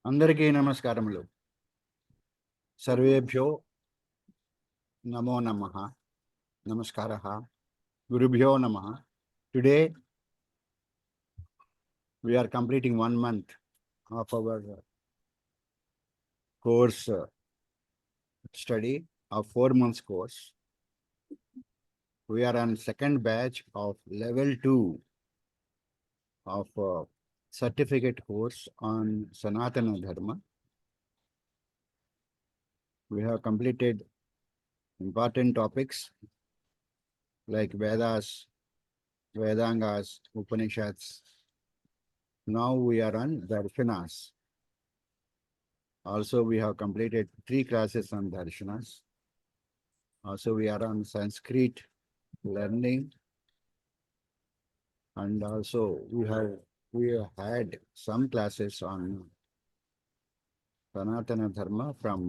అందరికీ నమస్కారములు. సర్వేభ్యో నమో నమః. నమస్కారః. గురుభ్యో నమః. Today we are completing 1 month of our course study of 4 months course. We are on second batch of level 2 of certificate course on Sanatana Dharma. We have completed important topics like Vedas, Vedangas, Upanishads. Now we are on Darshanas. Also, we have completed 3 classes on Darshanas. Also, we are on Sanskrit learning. And also, we have had some classes on Sanatana Dharma from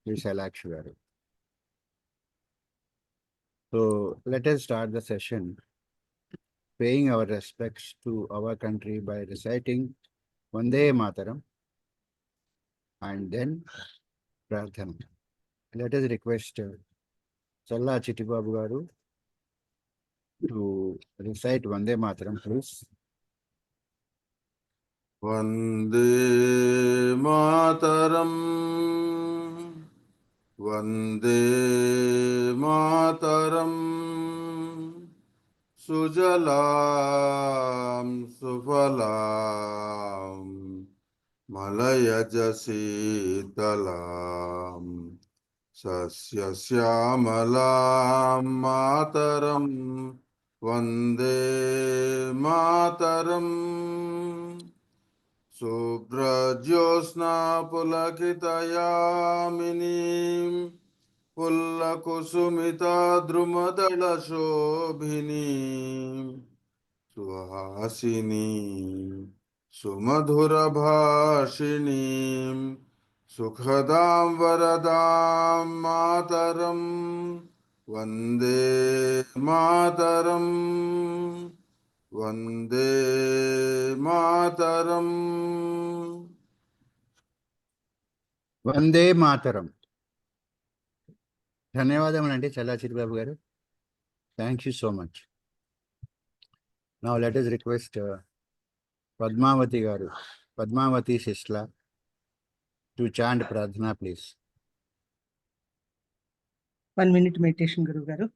VSS. So, let us start the session paying our respects to our country by reciting Vande Mataram and then Prarthana. Let us request Challa Chittibabu Garu to recite Vande Mataram, please. Vande Mataram, Vande Mataram, Sujalam Sufalam, Malayajasitalam, Sasyasyaamalam Mataram, Vande Mataram. Subrajyosna pulakitayaminim pullakusumita drumadala shobhinim suhasinim sumadhura bhashinim sukhadam varadam mataram vande mataram. Vande Mataram. Vande Mataram. ధన్యవాదములండి చల్లా చిట్టిబాబు గారు. Thank you so much. Now let us request Padmavati garu, Padmavati Sisla to chant Pradhana, please. 1 minute meditation, Guru Garu.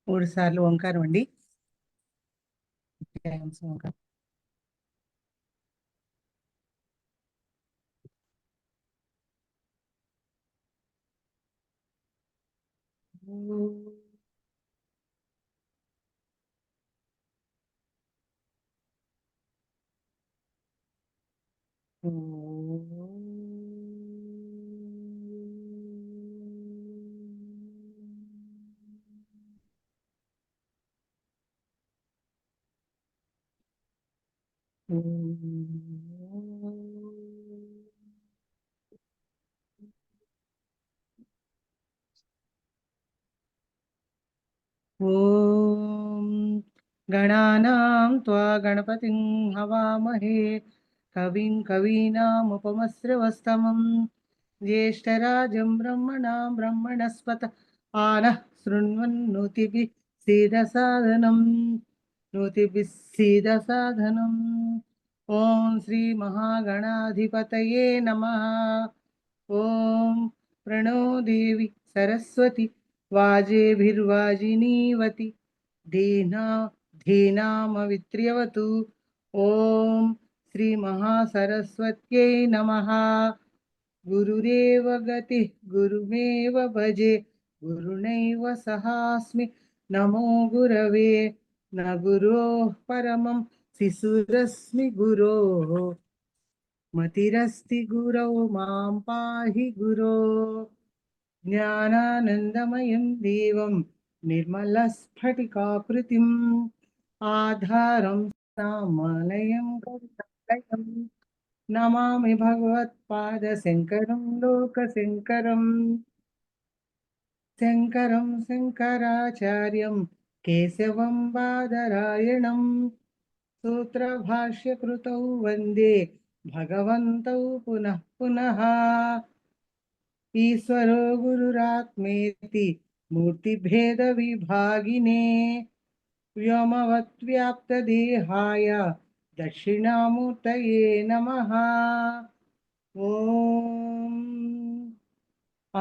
మూడు సార్లు ఓంకారం అండి. ఓం గణానాం త్వా గణపతిం హవామహే కవిం కవీనాముపమస్రవస్తమం జ్యేష్ఠరాజం బ్రహ్మణాం బ్రహ్మణస్పత ఆనః శృణ్వన్నోతిభిः సీదసాదనం ॐ श्री महागणाधिपतये नमः। ॐ प्रणो देवी सरस्वती वाजेभिर्वाजिनीवती धीनामवित्र्यवतु। ॐ श्री महासरस्वत्यै नमः। गुरुरेव गतिः गुरुमेव भजे गुरुणैव सहास्मि नमो गुरवे न गुरोः परमं शिशुरस्मि गुरोः मतिरस्ति गुरौ मां पाहि गुरो ज्ञानानन्दमयं देवं निर्मलस्फटिकाकृतिम् आधारं नामलयं करुणालयम् नमामि भगवत्पादशङ्करं लोकशङ्करम् शङ्करं शङ्कराचार्यं केशवं बादरायणं सूत्रभाष्यकृतौ वन्दे भगवन्तौ पुनः पुनः ईश्वरो गुरुरात्मेति मूर्तिभेदविभागिने व्योमवद्व्याप्तदेहाय दक्षिणामूर्तये नमः। ॐ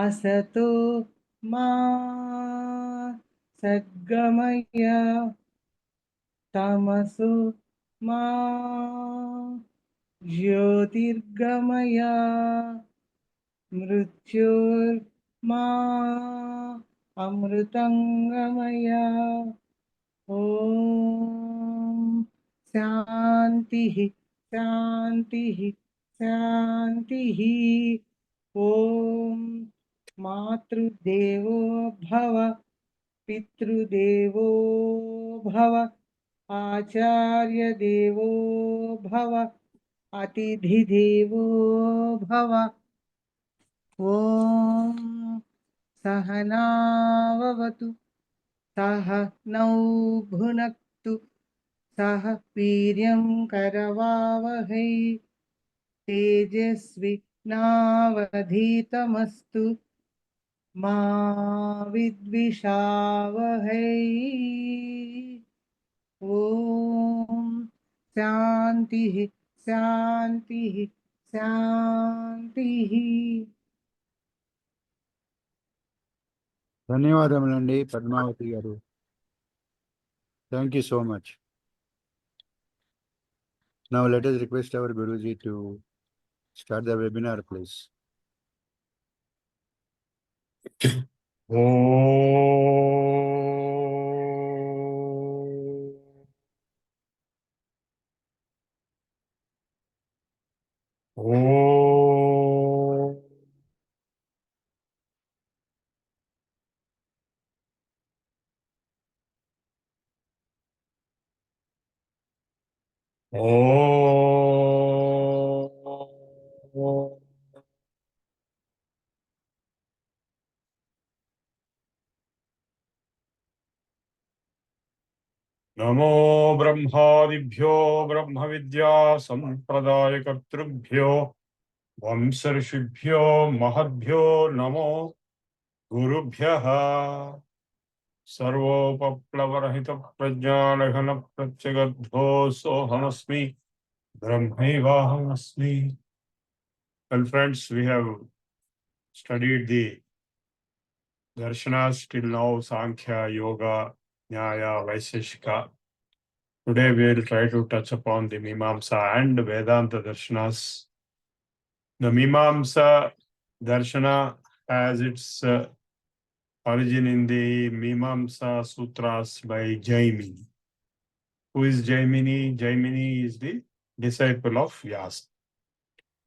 असतो मा सद्गमय तमसो मा ज्योतिर्गमय मृत्युर्मा अमृतंगमय। ॐ शान्तिः शान्तिः शान्तिः। ॐ मातृदेवो भव पितृदेवो भव आचार्यदेवो भव अतिथिदेवो भव। ॐ सहनाववतु सह नौ भुनक्तु सह वीर्यं करवावहै तेजस्वी नावधीतमस्तु मा विद्विषावहै। ॐ शान्तिः शान्तिः शान्तिः। ధన్యవాదములండి పద్మావతి గారు. Thank you so much. Now let us request our Guruji to start the webinar, please. नमो ब्रह्मादिभ्यो ब्रह्मविद्या संप्रदायकर्तृभ्यो वंशऋषिभ्यो महद्भ्यो नमो गुरुभ्यः। सर्वोपप्लवरहितप्रज्ञानघनप्रत्यगद्धोऽसोऽहमस्मि ब्रह्मैवाहमस्मि. Well, friends, we have studied the Darshanas till now, Sankhya, Yoga, Nyaya, Vaiseshika. Today we will try to touch upon the Mimamsa and Vedanta Darshanas. The Mimamsa Darshana has its origin in the Mimamsa Sutras by Jaimini. Who is Jaimini? Jaimini is the disciple of Vyasa,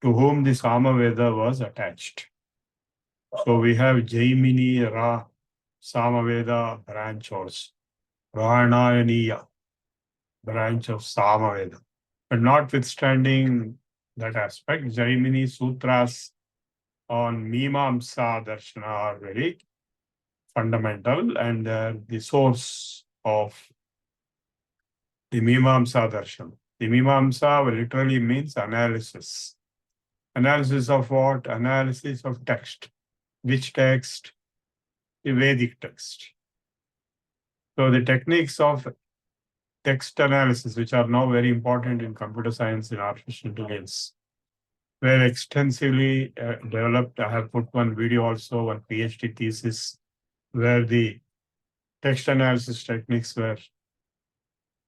to whom the Samaveda was attached. So we have Jaimini Ra Samaveda branch also, Rahanayaniya branch of Samaveda. But notwithstanding that aspect, Jaimini Sutras on Mimamsa Darshana are very fundamental, and the source of the Mimamsa Darshana. The Mimamsa literally means analysis. Analysis of what? Analysis of text. Which text? The Vedic text. So the techniques of text analysis, which are now very important in computer science and artificial intelligence, were extensively developed. I have put one video also, one PhD thesis, where the text analysis techniques were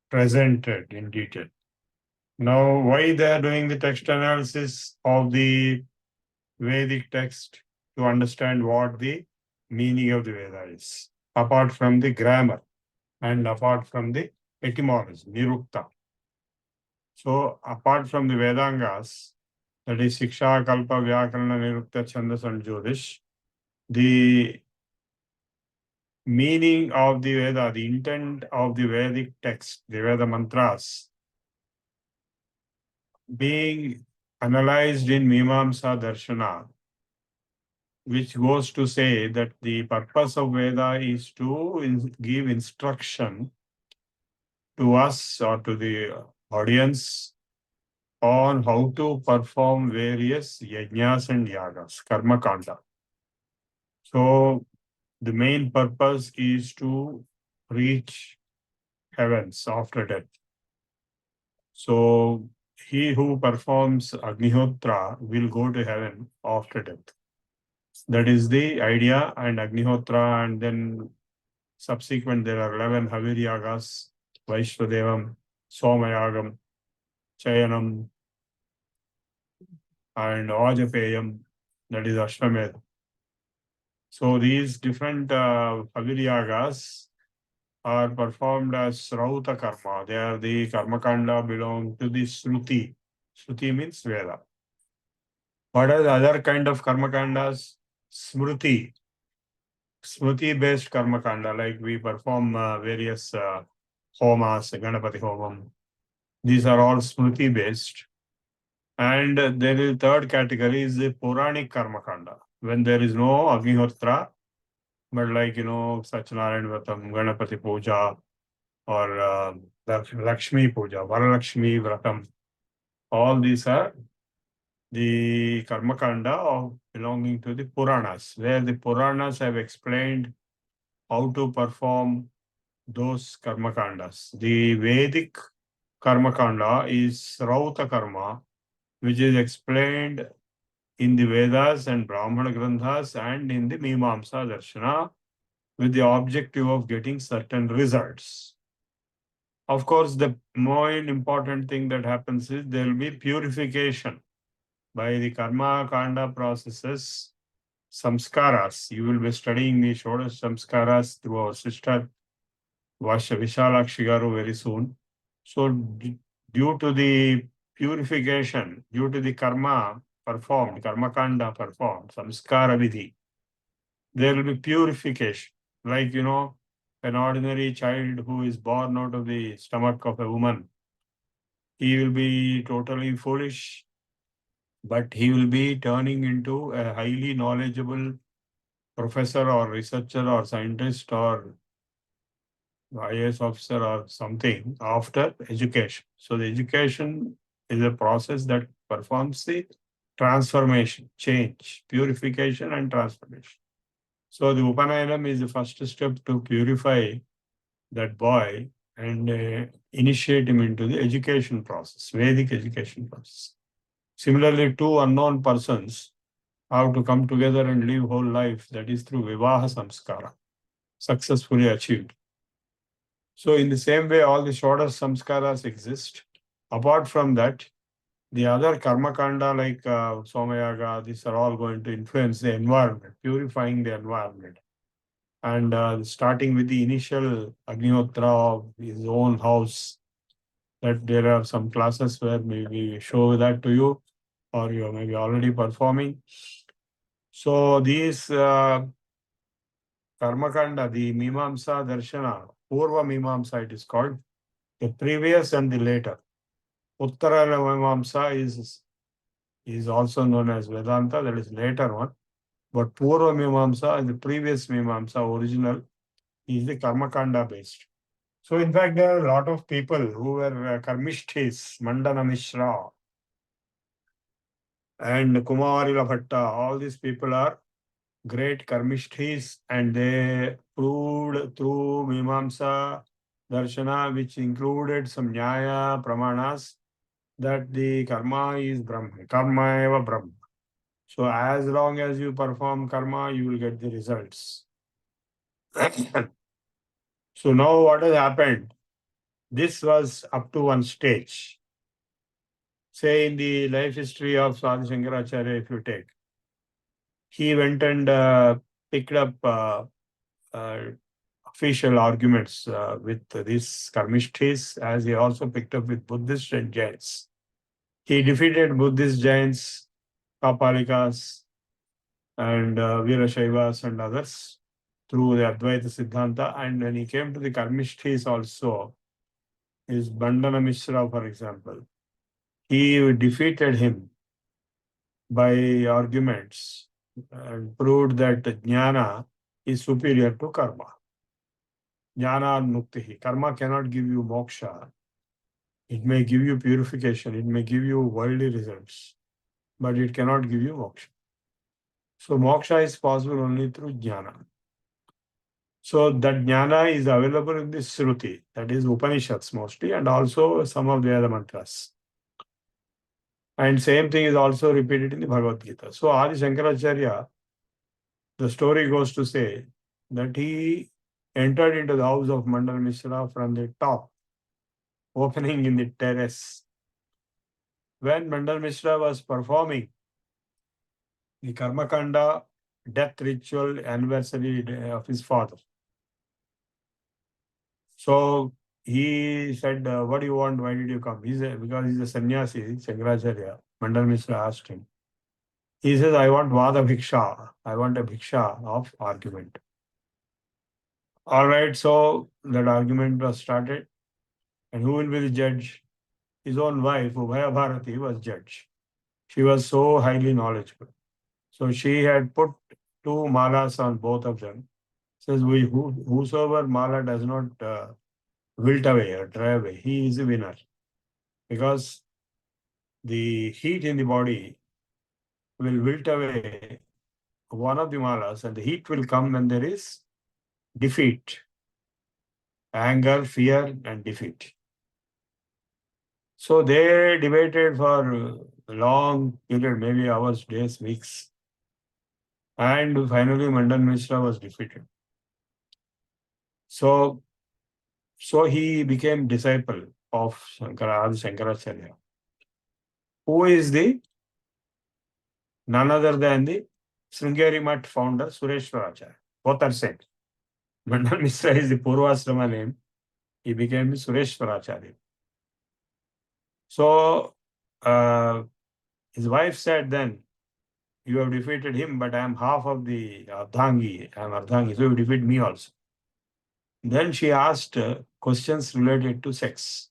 presented in detail. Now, why they are doing the text analysis of the Vedic text? To understand what the meaning of the Veda is, apart from the grammar and apart from the etymology, nirukta. So, apart from the Vedangas, that is Siksha, Kalpa, Vyakarana, Nirukta, Chandas, and Jyotish, the meaning of the Veda, the intent of the Vedic text, the Veda mantras, being analyzed in Mimamsa Darshana, which goes to say that the purpose of Veda is to give instruction to us or to the audience on how to perform various yajnas and yagas, karma kanda. So the main purpose is to reach heavens after death. So he who performs Agnihotra will go to heaven after death. That is the idea, and Agnihotra, and then subsequent there are 11 Havir Yagas, Vaishvadevam, Somayagam, Chayanam, and Vajapayam, that is Ashwamedha. So these different Havir Yagas are performed as Srauta Karma. They are the Karmakanda belong to the Shruti. Shruti means Veda. What are the other kind of Karmakandas? Smruti. Smruti based Karmakanda, like we perform various homas, Ganapati Homam. These are all Smruti based. And there is third category is the Puranic Karmakanda. When there is no Agnihotra, but like, Satyanarayana Vratam, Ganapati Puja, or Lakshmi Puja, Varalakshmi Vratam. All these are the Karmakanda of belonging to the Puranas, where the Puranas have explained how to perform those Karmakandas. The Vedic Karmakanda is Srauta Karma, which is explained in the Vedas and Brahmana Granthas and in the Mimamsa Darshana, with the objective of getting certain results. Of course, the more important thing that happens is there will be purification by the karma kanda processes, samskaras. You will be studying the Shodash samskaras through our sister Vishalakshi Garu very soon. So due to the purification, due to the karma performed, karma kanda performed, samskara vidhi, there will be purification. Like, an ordinary child who is born out of the stomach of a woman, he will be totally foolish, but he will be turning into a highly knowledgeable professor or researcher or scientist or IAS officer or something after education. So the education is a process that performs the transformation, change, purification and transformation. So the Upanayanam is the first step to purify that boy and initiate him into the education process, Vedic education process. Similarly, two unknown persons have to come together and live whole life, that is through Vivaha Samskara, successfully achieved. So in the same way, all the Shodash Samskaras exist. Apart from that, the other Karma Kanda like Somayaga, these are all going to influence the environment, purifying the environment. And starting with the initial Agnihotra of his own house, that there are some classes where maybe show that to you, or you are maybe already performing. So these Karmakanda, the Mimamsa Darshana, Purva Mimamsa it is called, the previous and the later. Uttara Mimamsa is also known as Vedanta, that is later one. But Purva Mimamsa is the previous Mimamsa, original, is the Karmakanda based. So in fact, there are a lot of people who were Karmishthis, Mandana Mishra, and Kumarila Bhatta. All these people are great Karmishthis, and they proved through Mimamsa darshana which included some nyaya pramanas that the karma is Brahma, karma eva Brahma. So as long as you perform karma, you will get the results. So now what has happened? This was up to one stage. Say in the life history of Swami Shankaracharya, if you take, he went and picked up official arguments with these karmishthis, as he also picked up with Buddhists and Jains. He defeated Buddhist Jains, Kapalikas, and Veerashaivas and others through the Advaita Siddhanta. And when he came to the karmishthis also, his Bandana Mishra, for example, he defeated him by arguments and proved that jnana is superior to karma. Jnana muktihi. Karma cannot give you moksha. It may give you purification, it may give you worldly results, but it cannot give you moksha. So moksha is possible only through jnana. So that jnana is available in the Shruti, that is Upanishads mostly, and also some of the other mantras. And same thing is also repeated in the Bhagavad Gita. So Adi Shankaracharya, the story goes to say that he entered into the house of Mandal Mishra from the top, opening in the terrace. When Mandal Mishra was performing the Karmakanda death ritual anniversary of his father. So he said, what do you want? Why did you come? Because he's a sannyasi, Shankaracharya. Mandal Mishra asked him. He says, I want Vada Bhiksha. I want a Bhiksha of argument. All right, so that argument was started. And who will be the judge? His own wife, Ubhaya Bharati, was judge. She was so highly knowledgeable. So she had put 2 malas on both of them. Says, whosoever mala does not wilt away or dry away, he is a winner. Because the heat in the body will wilt away one of the malas, and the heat will come when there is defeat, anger, fear, and defeat. So they debated for a long period, maybe hours, days, weeks. And finally, Mandal Mishra was defeated. So he became disciple of Shankaracharya, who is none other than the Sringeri Mutt founder, Sureshwaracharya. Both are same. Mandal Mishra is the Purvasrama name. He became the Sureshwaracharya. So his wife said then, you have defeated him, but I am half of the Ardhangi. I am Ardhangi, so you defeat me also. Then she asked questions related to sex.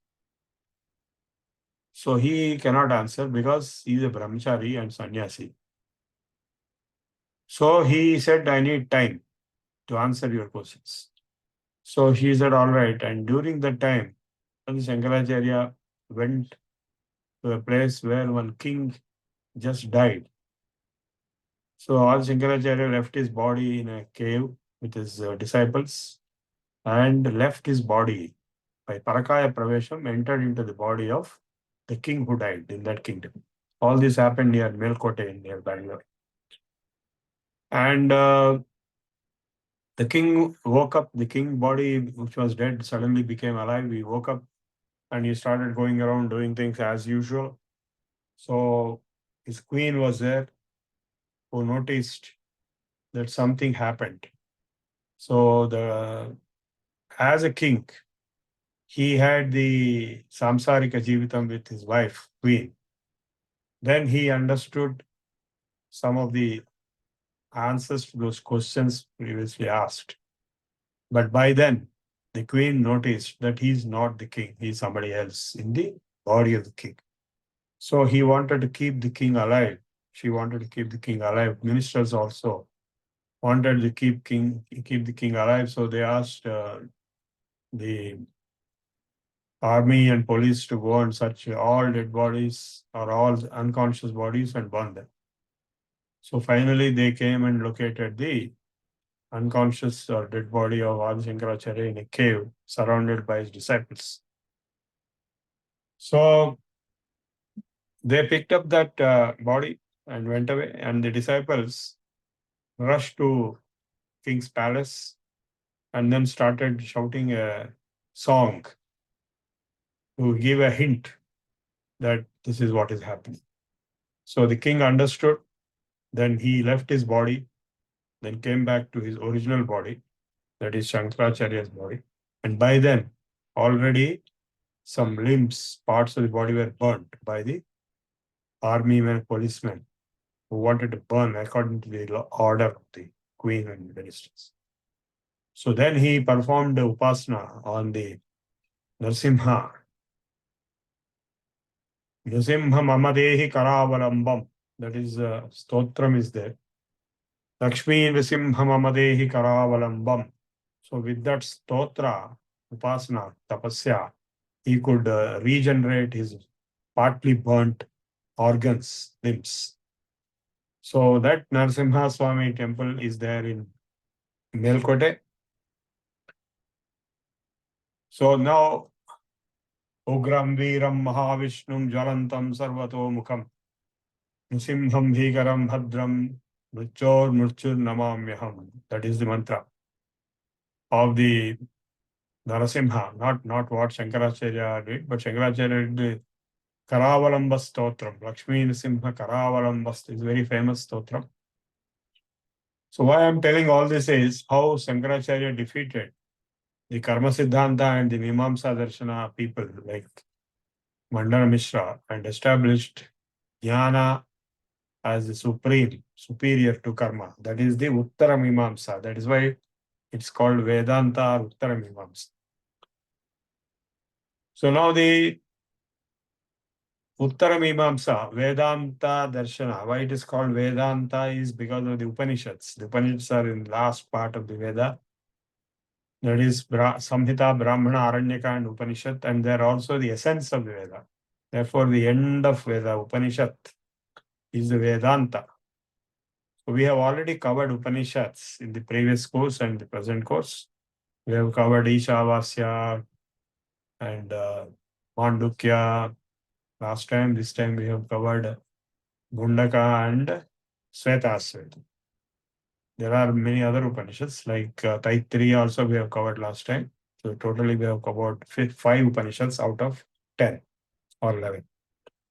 So he cannot answer because he is a brahmachari and sannyasi. So he said, I need time to answer your questions. So she said, all right. And during that time, Shankaracharya went to a place where one king just died. So Adi Shankaracharya left his body in a cave with his disciples and left his body by Parakaya Pravesham, entered into the body of the king who died in that kingdom. All this happened near Melkote, near Bangalore. And the king woke up, the king body, which was dead, suddenly became alive. He woke up and he started going around doing things as usual. So his queen was there, who noticed that something happened. So as a king, he had the samsarika jivitam with his wife, queen. Then he understood some of the answers to those questions previously asked. But by then, the queen noticed that he is not the king, he is somebody else in the body of the king. So he wanted to keep the king alive. She wanted to keep the king alive. Ministers also wanted to keep the king alive. So they asked the army and police to go and search all dead bodies or all unconscious bodies and burn them. So finally they came and located the unconscious or dead body of Adi Shankaracharya in a cave surrounded by his disciples. So they picked up that body and went away, and the disciples rushed to king's palace and then started shouting a song to give a hint that this is what is happening. So the king understood. Then he left his body, then came back to his original body, that is Shankaracharya's body. And by then, already some limbs, parts of the body were burnt by the army men, policemen who wanted to burn according to the order of the queen and ministers. So then he performed the upasana on the Narsimha. Nrsimha mamadehi karavalambam. That is, stotram is there. Lakshmi Nrsimha mamadehi karavalambam. So with that stotra, upasana, tapasya, he could regenerate his partly burnt organs, limbs. So that Narasimha Swami temple is there in Melkote. So now, Ugram Viram Mahavishnum Jalantam Sarvato Mukham Nrsimham Bhikaram Bhadram Mruchor Murchur Namamyaham. That is the mantra of the Narasimha, not what Shankaracharya did, but Shankaracharya did Karavalamba Stotram. Lakshmi Nrsimha Karavalambas is very famous stotram. So why I'm telling all this is how Shankaracharya defeated the Karma Siddhanta and the Mimamsa Darshana people like Mandana Mishra and established Jnana as the supreme, superior to Karma. That is the Uttara Mimamsa. That is why it's called Vedanta or Uttara Mimamsa. So now the Uttara Mimamsa, Vedanta Darshana. Why it is called Vedanta is because of the Upanishads. The Upanishads are in the last part of the Veda. That is Samhita, Brahmana, Aranyaka and Upanishad, and they are also the essence of the Veda. Therefore, the end of Veda, Upanishad, is the Vedanta. So we have already covered Upanishads in the previous course and the present course. We have covered Ishavasya and Mandukya last time. This time we have covered Gundaka and Svetasveta. There are many other Upanishads like Taittiriya also we have covered last time. So totally we have covered 5 Upanishads out of 10 or 11.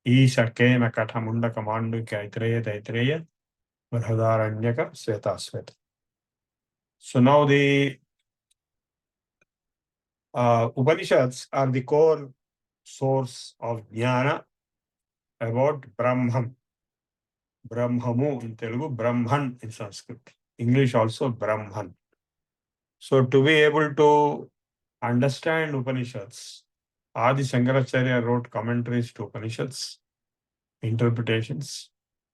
Isha, Kena, Katha, Mundaka, Mandukya, Taittiriya, Brihadaranyaka, Svetasveta. So now the Upanishads are the core source of jnana about Brahman. Brahmamu in Telugu, Brahman in Sanskrit. English also Brahman. So to be able to understand Upanishads, Adi Shankaracharya wrote commentaries to Upanishads, interpretations,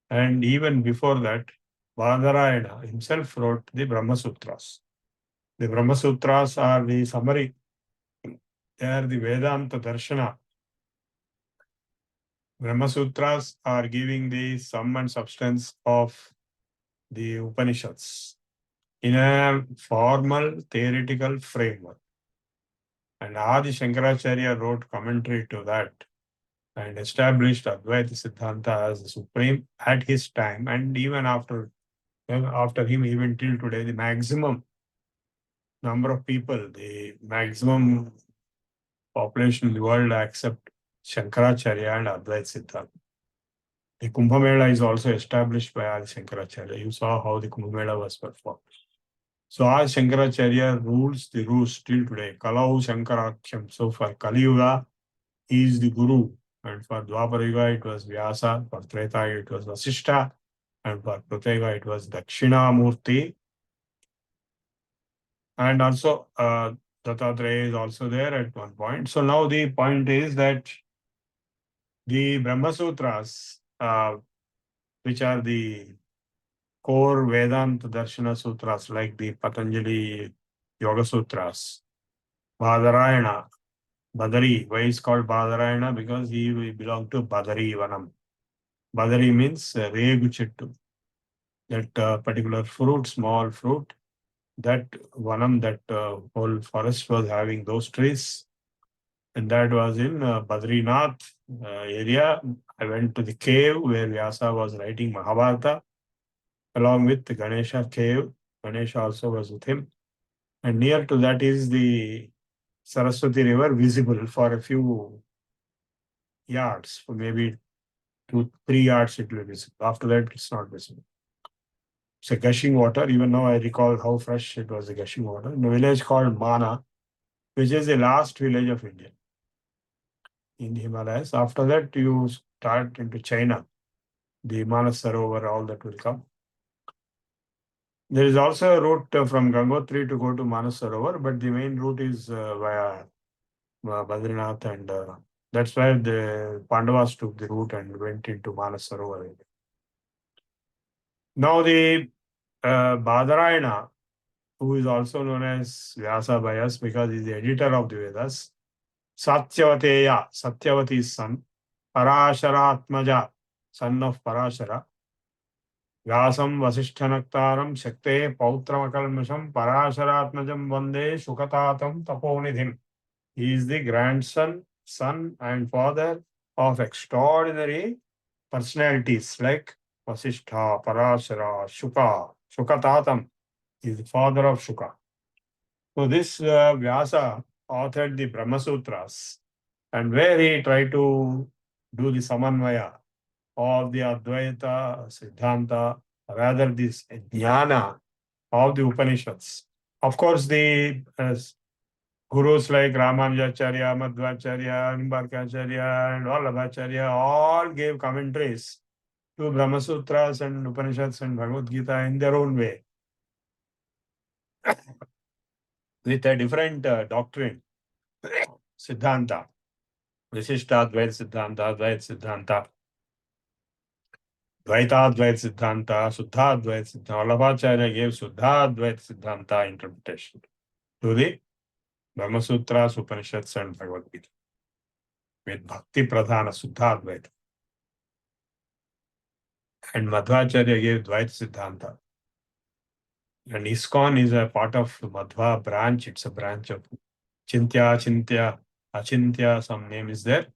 and even before that, Badarayana himself wrote the Brahma Sutras. The Brahma Sutras are the summary. They are the Vedanta Darshana. Brahma Sutras are giving the sum and substance of the Upanishads in a formal theoretical framework. And Adi Shankaracharya wrote commentary to that and established Advaita Siddhanta as the supreme at his time, and even after him, even till today, the maximum number of people, the maximum population in the world accept Shankaracharya and Advaita Siddhanta. The Kumbh Mela is also established by Adi Shankaracharya. You saw how the Kumbh Mela was performed. So Adi Shankaracharya rules the roost till today. Kalau Shankarakhyam. So for Kali Yuga, he is the Guru. And for Dwapara Yuga, it was Vyasa. For Treta, it was Vasishta. And for Pratyeka, it was Dakshinamurti. And also, Dattatreya is also there at one point. So now the point is that the Brahma Sutras, which are the core Vedanta Darshana Sutras, like the Patanjali Yoga Sutras, Badarayana, Badari. Why is called Badarayana? Because he belonged to Badari Vanam. Badari means Regu Chittu. That particular fruit, small fruit, that Vanam, that whole forest was having those trees. And that was in Badrinath area. I went to the cave where Vyasa was writing Mahabharata along with the Ganesha cave. Ganesha also was with him. And near to that is the Saraswati river visible for a few yards, for maybe 2-3 yards it will be visible. After that, it's not visible. It's a gushing water. Even now, I recall how fresh it was, the gushing water. In a village called Mana, which is the last village of India in the Himalayas. After that, you start into China, the Manas Sarovar, all that will come. There is also a route from Gangotri to go to Manas Sarovar, but the main route is via Badrinath, and that's why the Pandavas took the route and went into Manas Sarovar. Now the Badarayana, who is also known as Vyasa by us because he is the editor of the Vedas, Satyavateya, Satyavati's son, Parasharatmaja, son of Parashara, Vyasam Vasishtanaktaram Shakte Pautramakalmasham Parasharatmajam Vande Shukatatam Taponidhim. He is the grandson, son, and father of extraordinary personalities like Vasishtha, Parashara, Shuka, Shukatatam. He is the father of Shuka. So this Vyasa authored the Brahma Sutras, and where he tried to do the Samanvaya of the Advaita, Siddhanta, rather this Jnana of the Upanishads. Of course, the gurus like Ramanujacharya, Madhvacharya, Nimbarkacharya, and Vallabhacharya all gave commentaries to Brahma Sutras and Upanishads and Bhagavad Gita in their own way, with a different doctrine, Siddhanta, Visishtadvaita Siddhanta, Advaita Siddhanta, Dvaitadvaita Siddhanta, Suddhadvaita Siddhanta. Vallabhacharya gave Suddhadvaita Siddhanta interpretation to the Brahma Sutras, Upanishads, and Bhagavad Gita with Bhakti Pradhana Suddhadvaita. And Madhvacharya gave Dvaita Siddhanta. And ISKCON is a part of Madhva branch. It's a branch of Chintya, Chintya, Achintya, some name is there.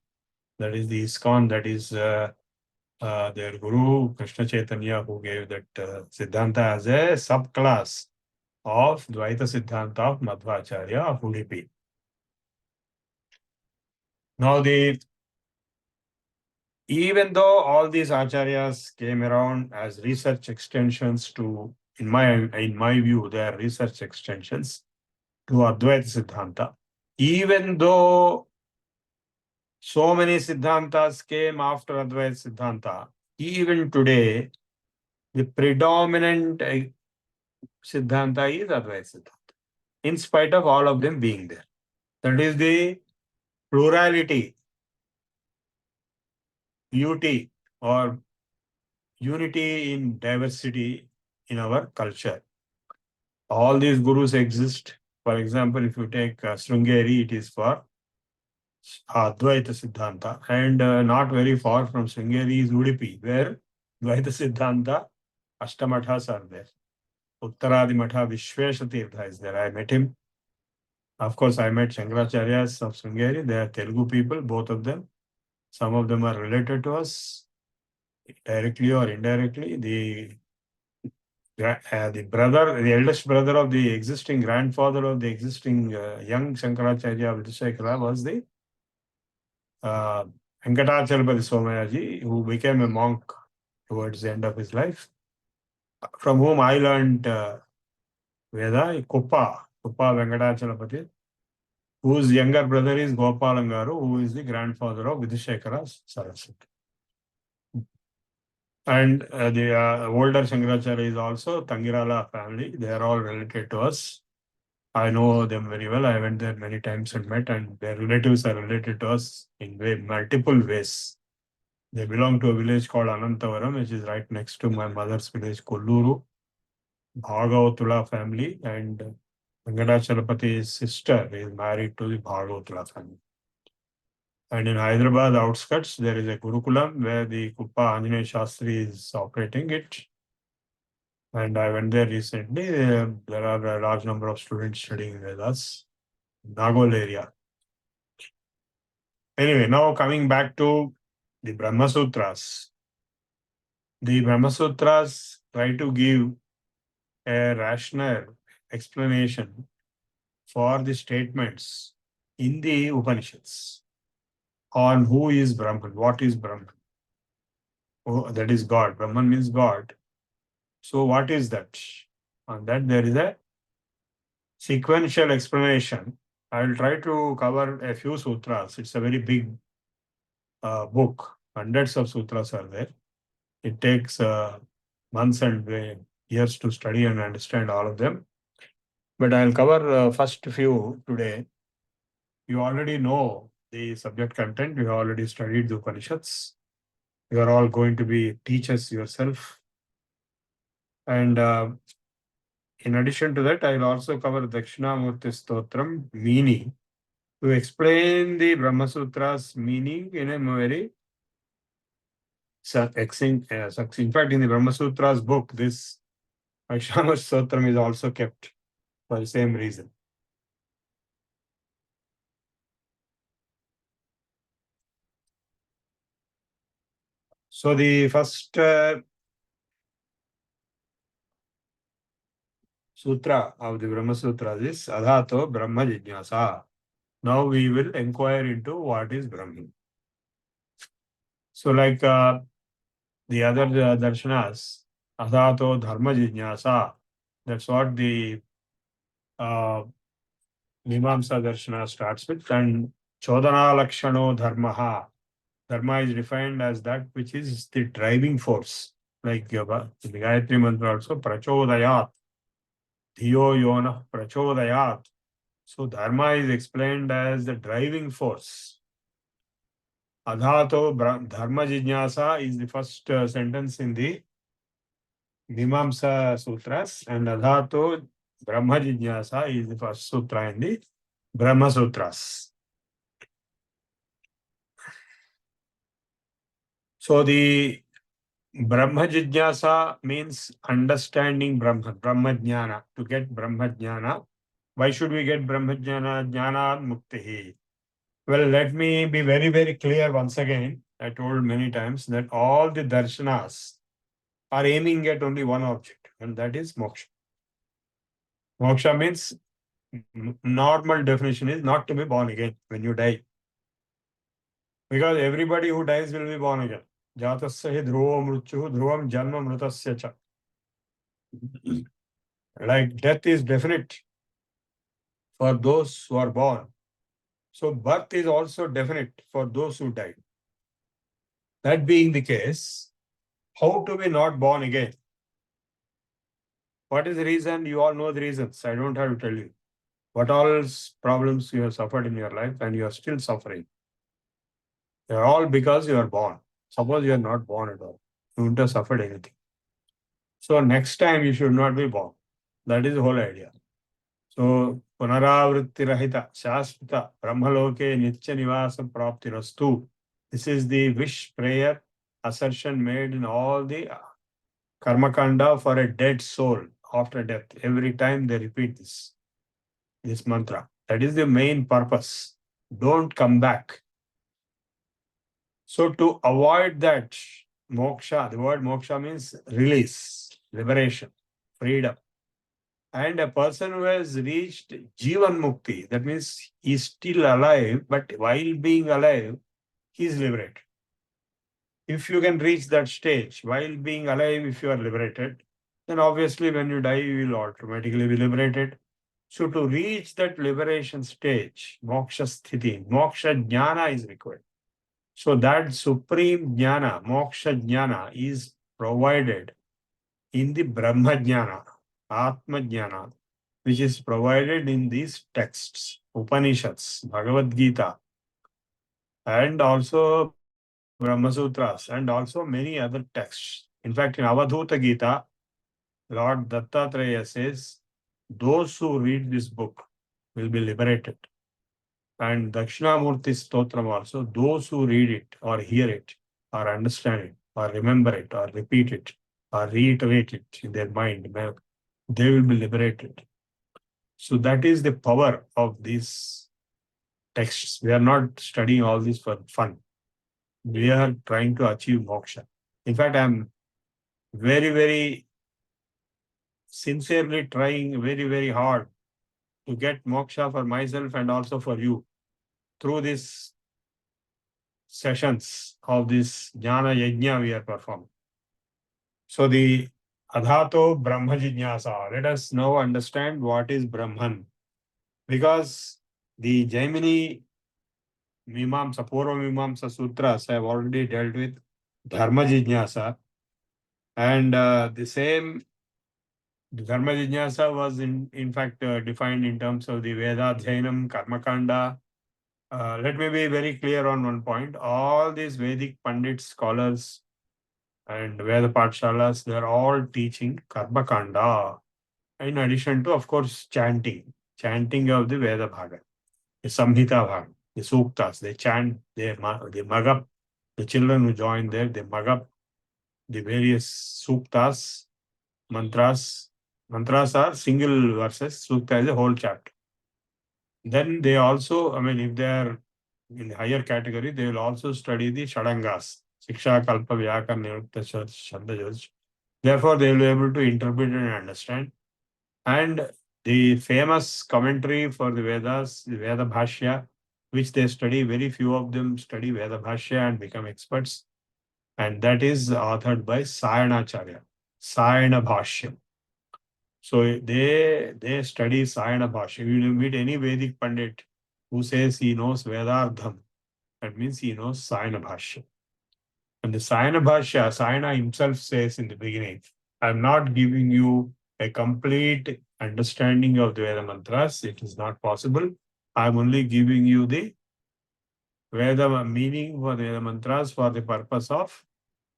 That is the ISKCON, that is their Guru Krishna Chaitanya, who gave that Siddhanta as a subclass of Dvaita Siddhanta of Madhvacharya of Udupi. Now, even though all these acharyas came around as research extensions to, in my view, they are research extensions to Advaita Siddhanta. Even though so many Siddhantas came after Advaita Siddhanta, even today, the predominant Siddhanta is Advaita Siddhanta, in spite of all of them being there. That is the plurality, beauty, or unity in diversity in our culture. All these gurus exist. For example, if you take Sringeri, it is for Advaita Siddhanta, and not very far from Sringeri is Udupi, where Dvaita Siddhanta Ashtamathas are there. Uttaradi Matha Vishwesha Tirtha is there. I met him. Of course, I met Shankaracharyas of Sringeri. They are Telugu people, both of them. Some of them are related to us, directly or indirectly. The brother, the eldest brother of the existing grandfather of the existing young Shankaracharya Vidishekara was the Venkatachalapati Somayaji, who became a monk towards the end of his life, from whom I learned Veda, Kuppa Venkatachalapati, whose younger brother is Gopalangaru, who is the grandfather of Vidishekara Saraswati. And the older Shankaracharya is also Tangirala family. They are all related to us. I know them very well. I went there many times and met, and their relatives are related to us in multiple ways. They belong to a village called Anantavaram, which is right next to my mother's village, Kolluru. Bhagavatula family, and Venkatachalapati's sister is married to the Bhagavatula family. And in Hyderabad outskirts, there is a Gurukulam where the Kuppa Anjaneya Shastri is operating it. And I went there recently. There are a large number of students studying with us, Nagol area. Anyway, now coming back to the Brahma Sutras. The Brahma Sutras try to give a rational explanation for the statements in the Upanishads on who is Brahman, what is Brahman. Oh, that is God. Brahman means God. So what is that? On that there is a sequential explanation. I will try to cover a few sutras. It's a very big book. Hundreds of sutras are there. It takes months and years to study and understand all of them. But I'll cover first few today. You already know the subject content. You have already studied the Upanishads. You are all going to be teachers yourself. And in addition to that, I will also cover Dakshinamurti Stotram meaning to explain the Brahma Sutras meaning in a very succinct. In fact, in the Brahma Sutras book, this Dakshinamurti Stotram is also kept for the same reason. So the first sutra of the Brahma Sutras is Adhato Brahma Jignasa. Now we will inquire into what is Brahman. So like the other darshanas, Adhato Dharma Jignasa, that's what the Mimamsa Darshana starts with. And Chodana Lakshano Dharmaha. Dharma is defined as that which is the driving force. Like the Gayatri Mantra also, Prachodayat, Dhiyo Yona Prachodayat. So Dharma is explained as the driving force. Adhato Dharma Jignasa is the first sentence in the Mimamsa Sutras, and Adhato Brahma Jignasa is the first sutra in the Brahma Sutras. So the Brahma Jignasa means understanding Brahma, Brahma Jnana, to get Brahma Jnana. Why should we get Brahma Jnana? Jnana Muktihi. Well, let me be very, very clear once again. I told many times that all the darshanas are aiming at only one object, and that is moksha. Moksha means, normal definition is not to be born again when you die. Because everybody who dies will be born again. Jatasya hi dhruvo mrutyuh dhruvam janma mrutasya cha. Like death is definite for those who are born. So birth is also definite for those who die. That being the case, how to be not born again? What is the reason? You all know the reasons. I don't have to tell you. What all problems you have suffered in your life and you are still suffering. They are all because you are born. Suppose you are not born at all. You wouldn't have suffered anything. So next time you should not be born. That is the whole idea. So Punaravritti Rahita Shasvata Brahmaloke Nitya Nivasa Praptirastu. This is the wish prayer assertion made in all the Karma Kanda for a dead soul after death. Every time they repeat this mantra. That is the main purpose. Don't come back. So to avoid that moksha, the word moksha means release, liberation, freedom. And a person who has reached Jivan Mukti, that means he is still alive, but while being alive, he is liberated. If you can reach that stage, while being alive, if you are liberated, then obviously when you die, you will automatically be liberated. So to reach that liberation stage, moksha sthiti, moksha jnana is required. So that supreme jnana, moksha jnana is provided in the Brahma jnana, Atma jnana, which is provided in these texts, Upanishads, Bhagavad Gita, and also Brahma Sutras, and also many other texts. In fact, in Avadhuta Gita, Lord Dattatreya says, those who read this book will be liberated. And Dakshinamurti Stotram also, those who read it or hear it or understand it or remember it or repeat it or reiterate it in their mind, they will be liberated. So that is the power of these texts. We are not studying all this for fun. We are trying to achieve moksha. In fact, I am very, very sincerely trying very, very hard to get moksha for myself and also for you through these sessions of this jnana yajna we are performing. So the adhato brahma jignasa. Let us now understand what is Brahman. Because the Jaimini Mimamsa, Purva Mimamsa Sutras have already dealt with Dharma Jignasa. And the same Dharma Jignasa was in fact defined in terms of the Vedadhyanam, Karmakanda. Let me be very clear on one point. All these Vedic Pandits, scholars, and Veda Patshalas, they are all teaching Karmakanda. In addition to, of course, chanting of the Veda Bhaga, the Samhita Bhaga, the Suktas. They chant, they mug up, the children who join there, they mug up the various Suktas, mantras. Mantras are single verses, Sukta is a whole chapter. Then they also, if they are in the higher category, they will also study the Shadangas, Siksha, Kalpa, Vyaka, Nirukta, Shabda. Therefore, they will be able to interpret and understand. And the famous commentary for the Vedas, the Veda Bhashya, which they study, very few of them study Veda Bhashya and become experts. And that is authored by Sayanacharya, Sayana Bhashya. So they study Sayana Bhashya. You will meet any Vedic Pandit who says he knows Vedardham. That means he knows Sayana Bhashya. And the Sayana Bhashya, Sayana himself says in the beginning, I'm not giving you a complete understanding of the Veda mantras. It is not possible. I'm only giving you the Veda meaning for the Veda mantras for the purpose of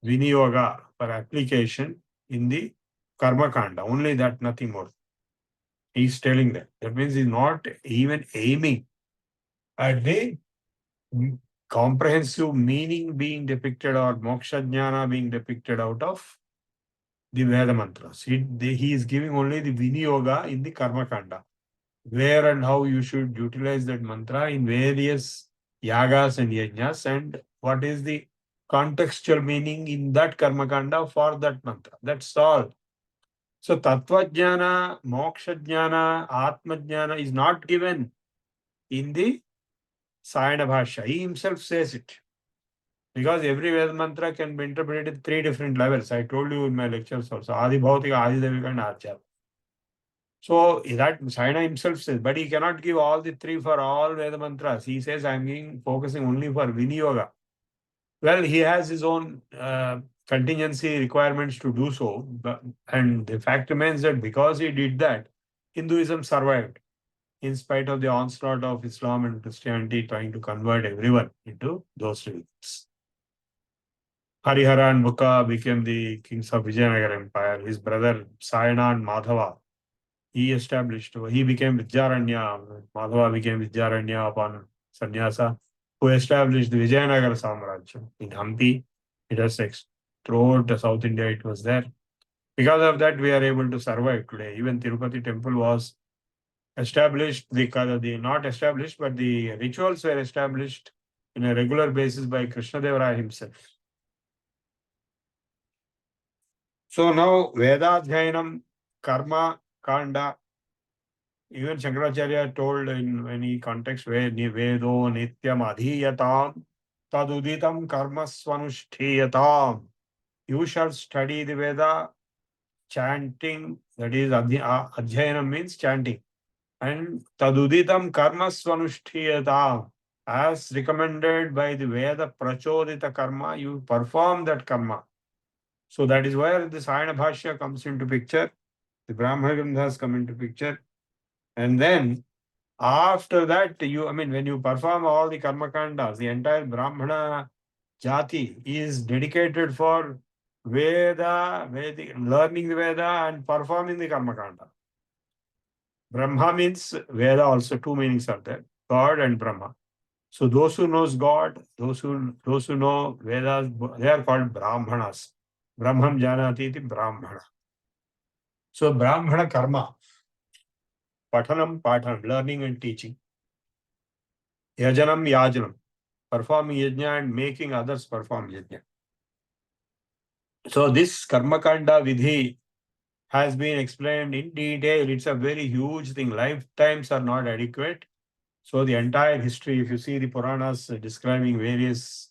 Viniyoga, for application in the Karma Kanda. Only that, nothing more. He's telling that. That means he's not even aiming at the comprehensive meaning being depicted or moksha jnana being depicted out of the Veda mantras. He is giving only the Viniyoga in the Karma Kanda. Where and how you should utilize that mantra in various yagas and yajnas, and what is the contextual meaning in that Karma Kanda for that mantra. That's all. So Tattva Jnana, Moksha Jnana, Atma Jnana is not given in the Sayana Bhashya. He himself says it. Because every Veda mantra can be interpreted at 3 different levels. I told you in my lectures also. Adi Bhautika, Adi Devika, and Achyata. So that Sayana himself says, but he cannot give all the 3 for all Veda mantras. He says, I'm focusing only for Viniyoga. Well, he has his own contingency requirements to do so. And the fact remains that because he did that, Hinduism survived in spite of the onslaught of Islam and Christianity trying to convert everyone into those religions. Harihara and Mukha became the kings of Vijayanagar Empire. His brother Sayana and Madhava, he became Vidyaranya. Madhava became Vidyaranya upon sannyasa, who established the Vijayanagar Samrajya in Hampi. It was throughout South India, it was there. Because of that, we are able to survive today. Even Tirupati temple was established, not established, but the rituals were established in a regular basis by Krishnadeva himself. So now Vedadhyanam, Karma, Kanda, even Shankaracharya told in any context where Vedo Nityam Adhiyatam Taduditam Karma Swanushthiyatam. You shall study the Veda chanting, that is Adhyanam means chanting. And Taduditam Karma Swanushthiyatam, as recommended by the Veda Prachodita Karma, you perform that karma. So that is where the Sayana Bhashya comes into picture. The Brahma Granthas come into picture. And then after that, when you perform all the karma kandas, the entire Brahmana jati is dedicated for Veda, learning the Veda and performing the karma kanda. Brahma means Veda also, 2 meanings are there, God and Brahma. So those who knows God, those who know Vedas, they are called Brahmanas. Brahmam janati iti Brahmana. So Brahmana karma, Pathanam, Pathanam, learning and teaching. Yajanam, Yajanam, performing yajna and making others perform yajna. So this Karmakanda Vidhi has been explained in detail. It's a very huge thing. Lifetimes are not adequate. So the entire history, if you see the Puranas describing various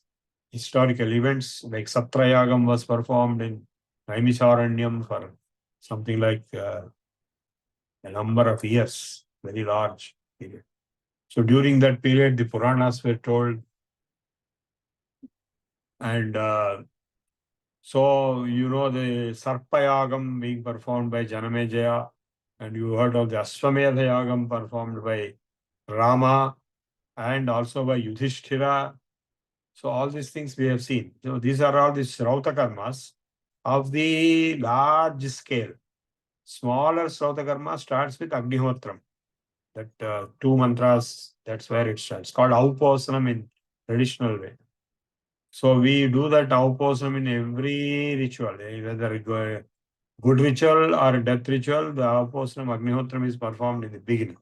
historical events, like Satrayagam was performed in Naimisharanyam for something like a number of years, very large period. So during that period, the Puranas were told, and so you know the Sarpayagam being performed by Janamejaya, and you heard of the Ashwamedha Yagam performed by Rama and also by Yudhishthira. So all these things we have seen. So these are all the Srauta karmas of the large scale. Smaller Srauta karma starts with Agnihotram. That 2 mantras, that's where it starts. It's called Auposanam in traditional way. So we do that Auposanam in every ritual, whether it go good ritual or death ritual, the Auposanam Agnihotram is performed in the beginning.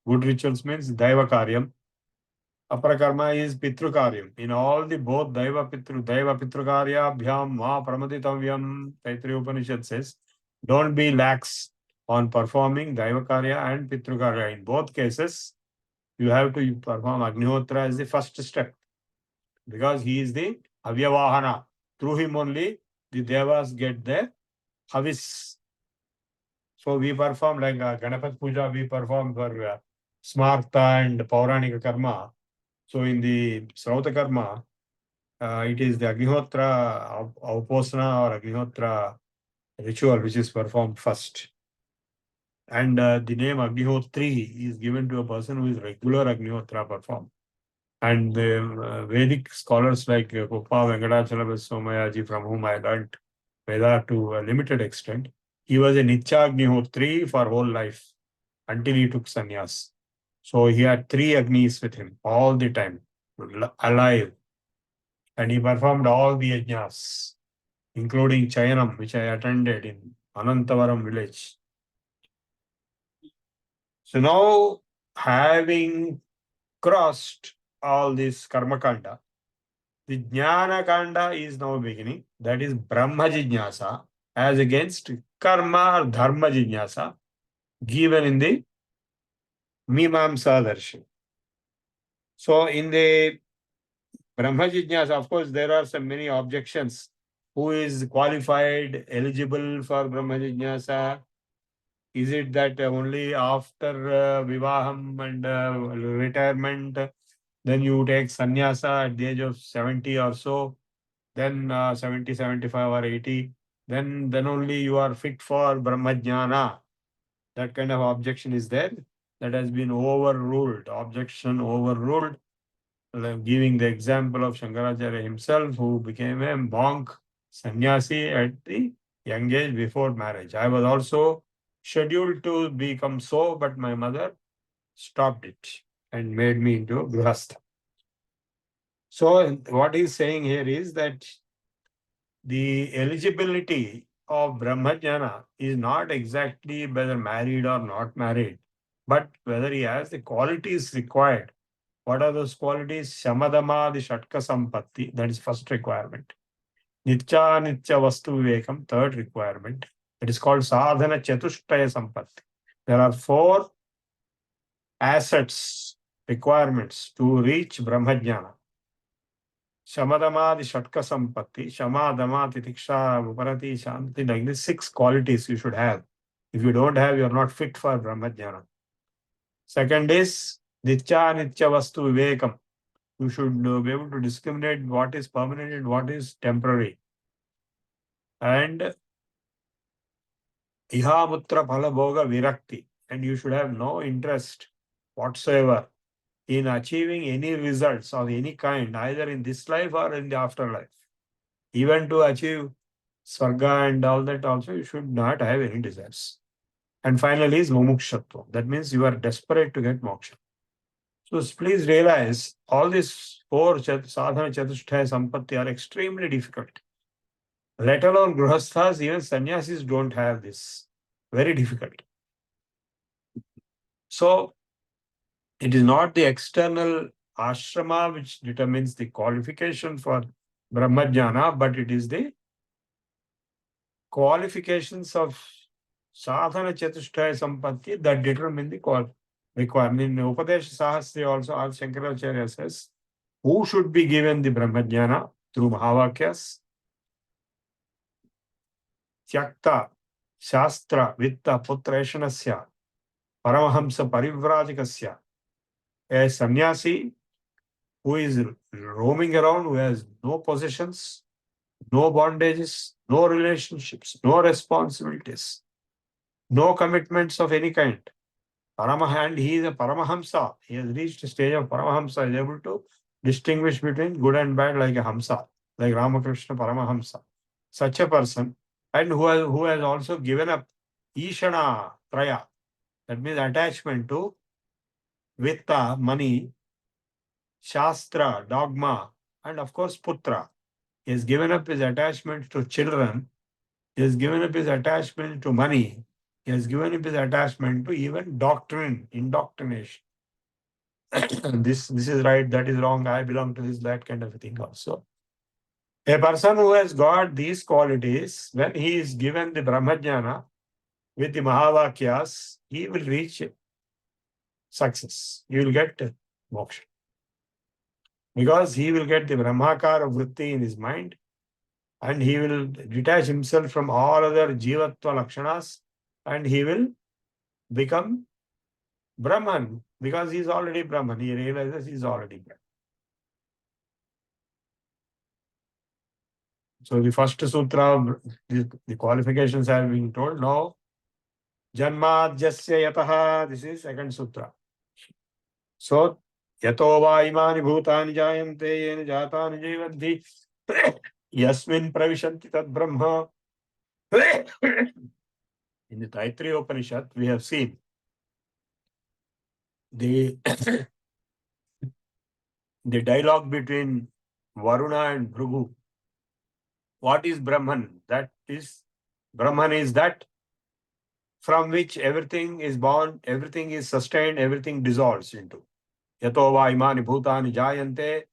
Good rituals means Daiva Karyam. Aparakarma is Pitrukaryam. In all the both Daiva Pitrukarya Bhyam Ma Pramaditavyam, Taittiriya Upanishad says, don't be lax on performing Daiva Karya and Pitrukarya. In both cases, you have to perform Agnihotra as the first step, because he is the Avyavahana. Through him only the Devas get their Havis. So we perform like Ganapat Puja, we perform for Smarta and Pauranika Karma. So in the Srauta Karma, it is the Agnihotra Uposana or Agnihotra ritual which is performed first. And the name Agnihotri is given to a person who is regular Agnihotra performed. And the Vedic scholars like Kopa Venkatachala Somayaji, from whom I learnt Veda to a limited extent, he was a Nitya Agnihotri for whole life until he took sannyas. So he had 3 Agnis with him all the time, alive. And he performed all the yajnas, including Chayanam, which I attended in Anantavaram village. So now, having crossed all this Karma Kanda, the Jnana Kanda is now beginning. That is Brahma Jijnasa, as against Karma or Dharma Jijnasa, given in the Mimamsa Darshan. So in the Brahma Jijnasa, of course, there are some many objections. Who is qualified, eligible for Brahma Jijnasa? Is it that only after Vivaham and retirement, then you take sannyasa at the age of 70 or so, then 70, 75 or 80, then only you are fit for Brahma Jnana? That kind of objection is there. That has been overruled. Objection overruled. Giving the example of Shankaracharya himself, who became a monk, sannyasi at the young age before marriage. I was also scheduled to become so, but my mother stopped it and made me into a grihastha. So what he's saying here is that the eligibility of Brahmajnana is not exactly whether married or not married, but whether he has the qualities required. What are those qualities? Shamadama, the Shatka Sampatti, that is first requirement. Nitya Nitya Vastu Vivekam, third requirement. It is called Sadhana Chatushtaya Sampatti. There are 4 assets, requirements to reach Brahmajnana. Shamadama, the Shatka Sampatti, Shamadama, Titiksha, Uparati, Shanti, like these 6 qualities you should have. If you don't have, you are not fit for Brahmajnana. Second is Nitya Nitya Vastu Vivekam. You should be able to discriminate what is permanent and what is temporary. And Ihamutra Phalabhoga Virakti. And you should have no interest whatsoever in achieving any results of any kind, either in this life or in the afterlife. Even to achieve Swarga and all that also, you should not have any desires. And finally is Mumukshatva. That means you are desperate to get moksha. So please realize all these 4 sadhana chatushtaya sampatti are extremely difficult. Let alone grihasthas, even sannyasis don't have this. Very difficult. So, it is not the external ashrama which determines the qualification for Brahmajnana, but it is the qualifications of sadhana chatushtaya sampatti that determine the requirement. In Upadesha Sahasri also, Adi Shankaracharya says, who should be given the Brahmajnana through Mahavakyas? Tyakta, Shastra, Vitta, Putraeshanasya, Paramahamsa Parivrajikasya. A sannyasi who is roaming around, who has no possessions, no bondages, no relationships, no responsibilities, no commitments of any kind. And he is a Paramahamsa. He has reached a stage of Paramahamsa, is able to distinguish between good and bad like a Hamsa, like Ramakrishna Paramahamsa. Such a person, and who has also given up Ishana Traya, that means attachment to Vitta, money, Shastra, dogma, and of course Putra. He has given up his attachment to children. He has given up his attachment to money. He has given up his attachment to even doctrine, indoctrination. This is right, that is wrong, I belong to this, that kind of a thing also. A person who has got these qualities, when he is given the Brahmajnana with the Mahavakyas, he will reach success. He will get moksha. Because he will get the Brahmakara vritti in his mind, and he will detach himself from all other jivatva lakshanas, and he will become Brahman, because he is already Brahman. He realizes he is already Brahman. So the first sutra, the qualifications have been told. Now, Janmadhyasya yataha, this is second sutra. So, yato va imani bhutani jayante yena jatani jivanti yasmin pravishanti tad brahma. In the Taittiriya Upanishad, we have seen the the dialogue between Varuna and Bhrigu. What is Brahman? That is, Brahman is that from which everything is born, everything is sustained, everything dissolves into. Yato va imani bhutani jayante.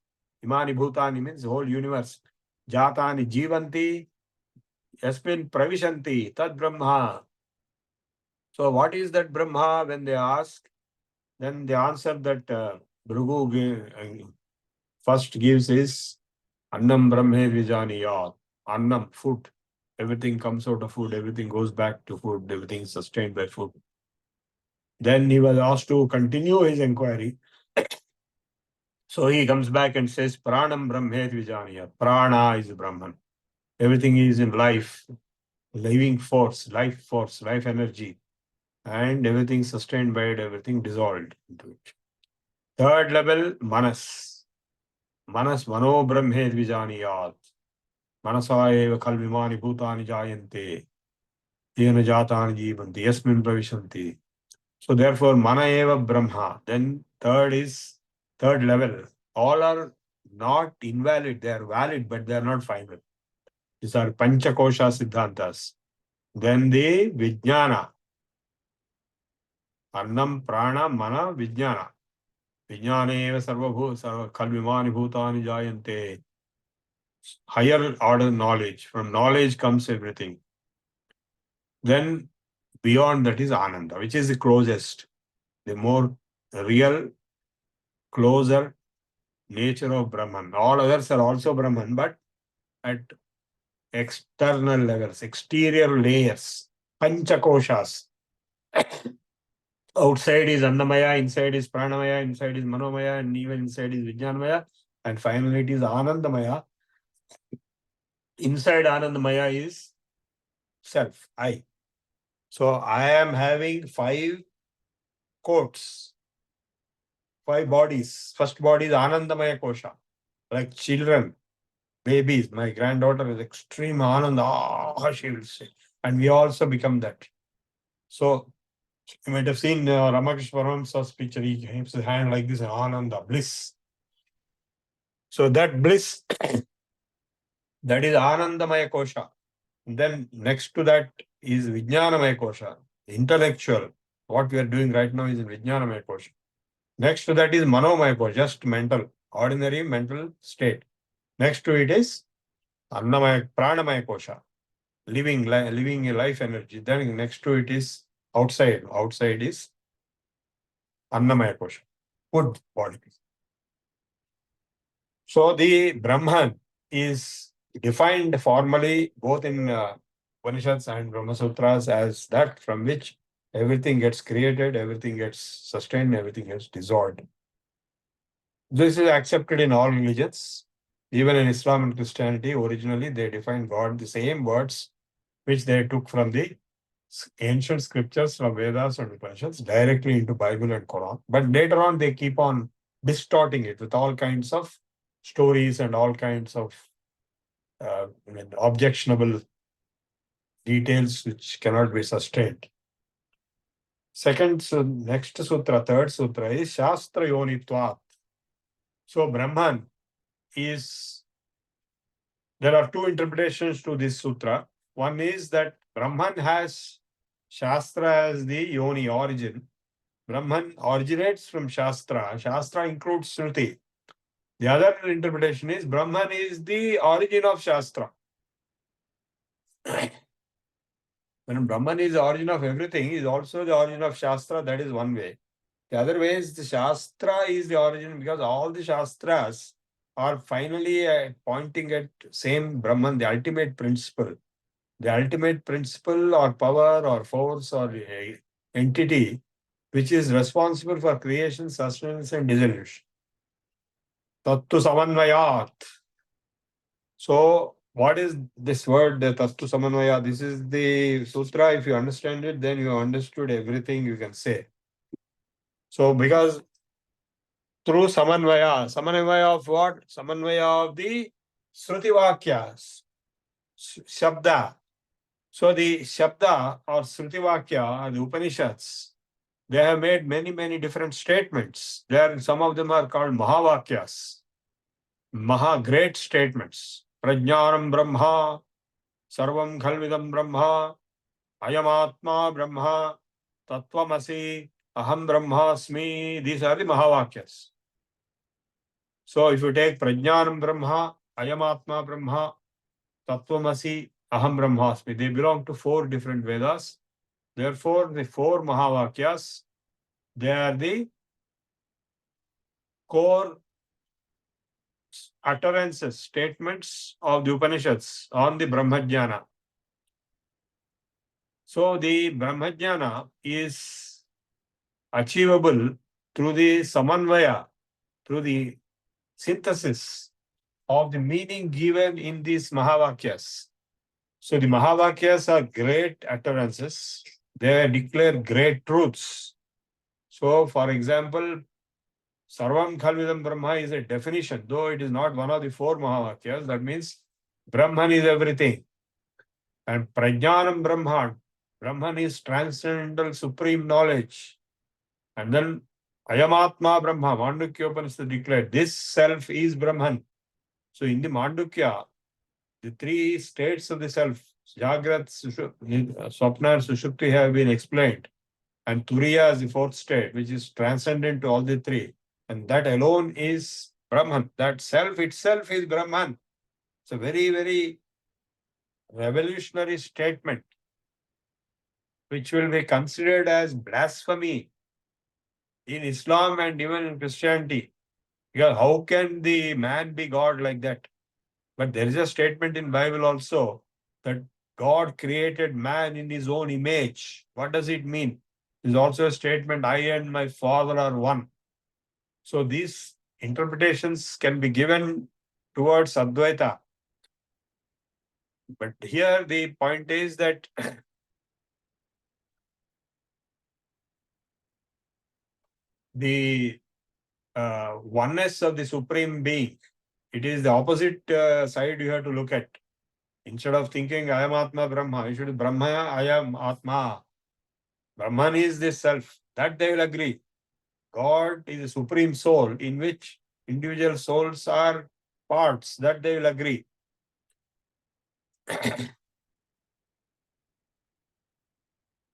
Imani bhutani means the whole universe. Jatani jivanti. Yasmin pravishanti. Tad Brahma. So what is that Brahma? When they ask, then the answer that Bhrigu first gives is Annam Brahme Vijaniyat. Annam, food. Everything comes out of food. Everything goes back to food. Everything is sustained by food. Then he was asked to continue his inquiry. So he comes back and says, Pranam Brahmet Vijaniyat. Prana is Brahman. Everything is in life, living force, life energy. And everything sustained by it, everything dissolved into it. Third level, Manas. Manas Mano Brahmet Vijaniyat. Manasa eva kalvimani bhutani jayante. Yena jatani jivanti. Yasmin pravishanti. So therefore, Mana eva Brahma. Then third level. All are not invalid. They are valid, but they are not final. These are Panchakosha Siddhantas. Then the Vijnana. Annam, Prana, Mana, Vijnana. Vijnana eva sarvabhu kalvimani bhutani jayante. Higher order knowledge. From knowledge comes everything. Then beyond that is Ananda, which is the closest, the more real, closer nature of Brahman. All others are also Brahman, but at external levels, exterior layers, Panchakoshas. Outside is Annamaya, inside is Pranamaya, inside is Manomaya, and even inside is Vijnanamaya, and finally it is Anandamaya. Inside Anandamaya is self, I. So I am having 5 coats, 5 bodies. First body is Anandamaya Kosha, like children, babies. My granddaughter is extreme Ananda, she will say. And we also become that. So you might have seen Ramakrishna Paramahamsa's picture. He keeps his hand like this, Ananda, bliss. So that bliss That is Anandamaya Kosha. Then next to that is Vijnanamaya Kosha, intellectual. What we are doing right now is in Vijnanamaya Kosha. Next to that is Manomaya Kosha, just mental, ordinary mental state. Next to it is Annamaya, Pranamaya Kosha, living a life energy. Then next to it is outside. Outside is Annamaya Kosha, food body. So the Brahman is defined formally both in Upanishads and Brahma Sutras as that from which everything gets created, everything gets sustained, everything gets dissolved. This is accepted in all religions. Even in Islam and Christianity, originally they define God the same words which they took from the ancient scriptures from Vedas and Upanishads directly into Bible and Quran. But later on, they keep on distorting it with all kinds of stories and all kinds of objectionable details which cannot be sustained. Next sutra, third sutra is Shastra Yonitvat. So Brahman is, there are two interpretations to this sutra. One is that Brahman has Shastra as the Yoni origin. Brahman originates from Shastra. Shastra includes Shruti. The other interpretation is Brahman is the origin of Shastra. When Brahman is the origin of everything, is also the origin of Shastra. That is one way. The other way is the Shastra is the origin because all the Shastras are finally pointing at same Brahman, the ultimate principle. The ultimate principle or power or force or entity which is responsible for creation, sustenance and dissolution. Tattu Samanvayat. So, what is this word, the Tattu Samanvaya? This is the sutra. If you understand it, then you understood everything you can say. So, because through Samanvaya of what? Samanvaya of the Shruti Vakyas, Shabda. So, the Shabda or Shruti Vakya or the Upanishads, they have made many, many different statements. Some of them are called Mahavakyas. Great statements. Prajnanam Brahma, Sarvam Khalvidam Brahma, Ayamatma Brahma, Tattvamasi, Aham Brahmasmi. These are the Mahavakyas. So if you take Prajnanam Brahma, Ayamatma Brahma, Tattvamasi, Aham Brahmasmi, they belong to 4 different Vedas. Therefore, the 4 Mahavakyas, they are the core utterances, statements of the Upanishads on the Brahmajnana. So the Brahmajnana is achievable through the Samanvaya, through the synthesis of the meaning given in these Mahavakyas. So the Mahavakyas are great utterances. They declare great truths. So for example, Sarvam Khalvidam Brahma is a definition, though it is not one of the 4 Mahavakyas. That means Brahman is everything. And Prajnanam Brahman, Brahman is transcendental supreme knowledge. And then Ayamatma Brahma, Mandukya Upanishad declared, this self is Brahman. So in the Mandukya, the 3 states of the self, Jagrat, Swapna and Sushupti have been explained. And Turiya is the 4th state, which is transcendent to all the 3. And that alone is Brahman. That self itself is Brahman. It's a very, very revolutionary statement, which will be considered as blasphemy in Islam and even in Christianity. Because how can the man be God like that? But there is a statement in Bible also that God created man in his own image. What does it mean? There is also a statement, I and my Father are one. So these interpretations can be given towards Advaita. But here the point is that the oneness of the Supreme Being, it is the opposite side you have to look at. Instead of thinking I am Atma Brahma, you should Brahma, I am Atma. Brahman is the self. That they will agree. God is a supreme soul in which individual souls are parts. That they will agree.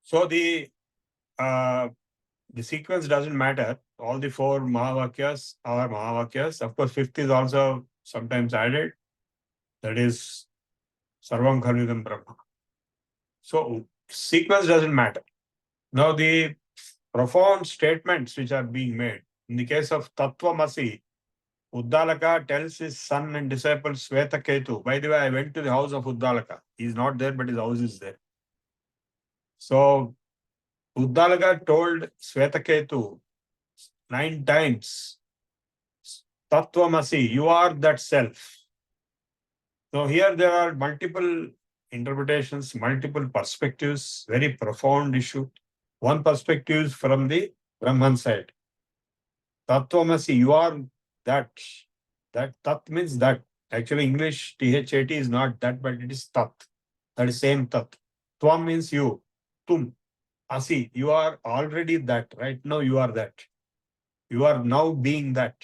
So the sequence doesn't matter. All the four Mahavakyas are Mahavakyas. Of course, fifth is also sometimes added. That is Sarvam Khalvidam Brahma. So sequence doesn't matter. Now the profound statements which are being made. In the case of Tattvamasi, Uddalaka tells his son and disciple Svetaketu. By the way, I went to the house of Uddalaka. He is not there, but his house is there. So Uddalaka told Svetaketu 9 times, Tattvamasi, you are that self. So here there are multiple interpretations, multiple perspectives, very profound issue. One perspective is from the Brahman side. Tattvamasi, you are that. That tat means that. Actually, English THAT is not that, but it is tat. That is same tat. Tvam means you. Tum. Asi, you are already that. Right now you are that. You are now being that.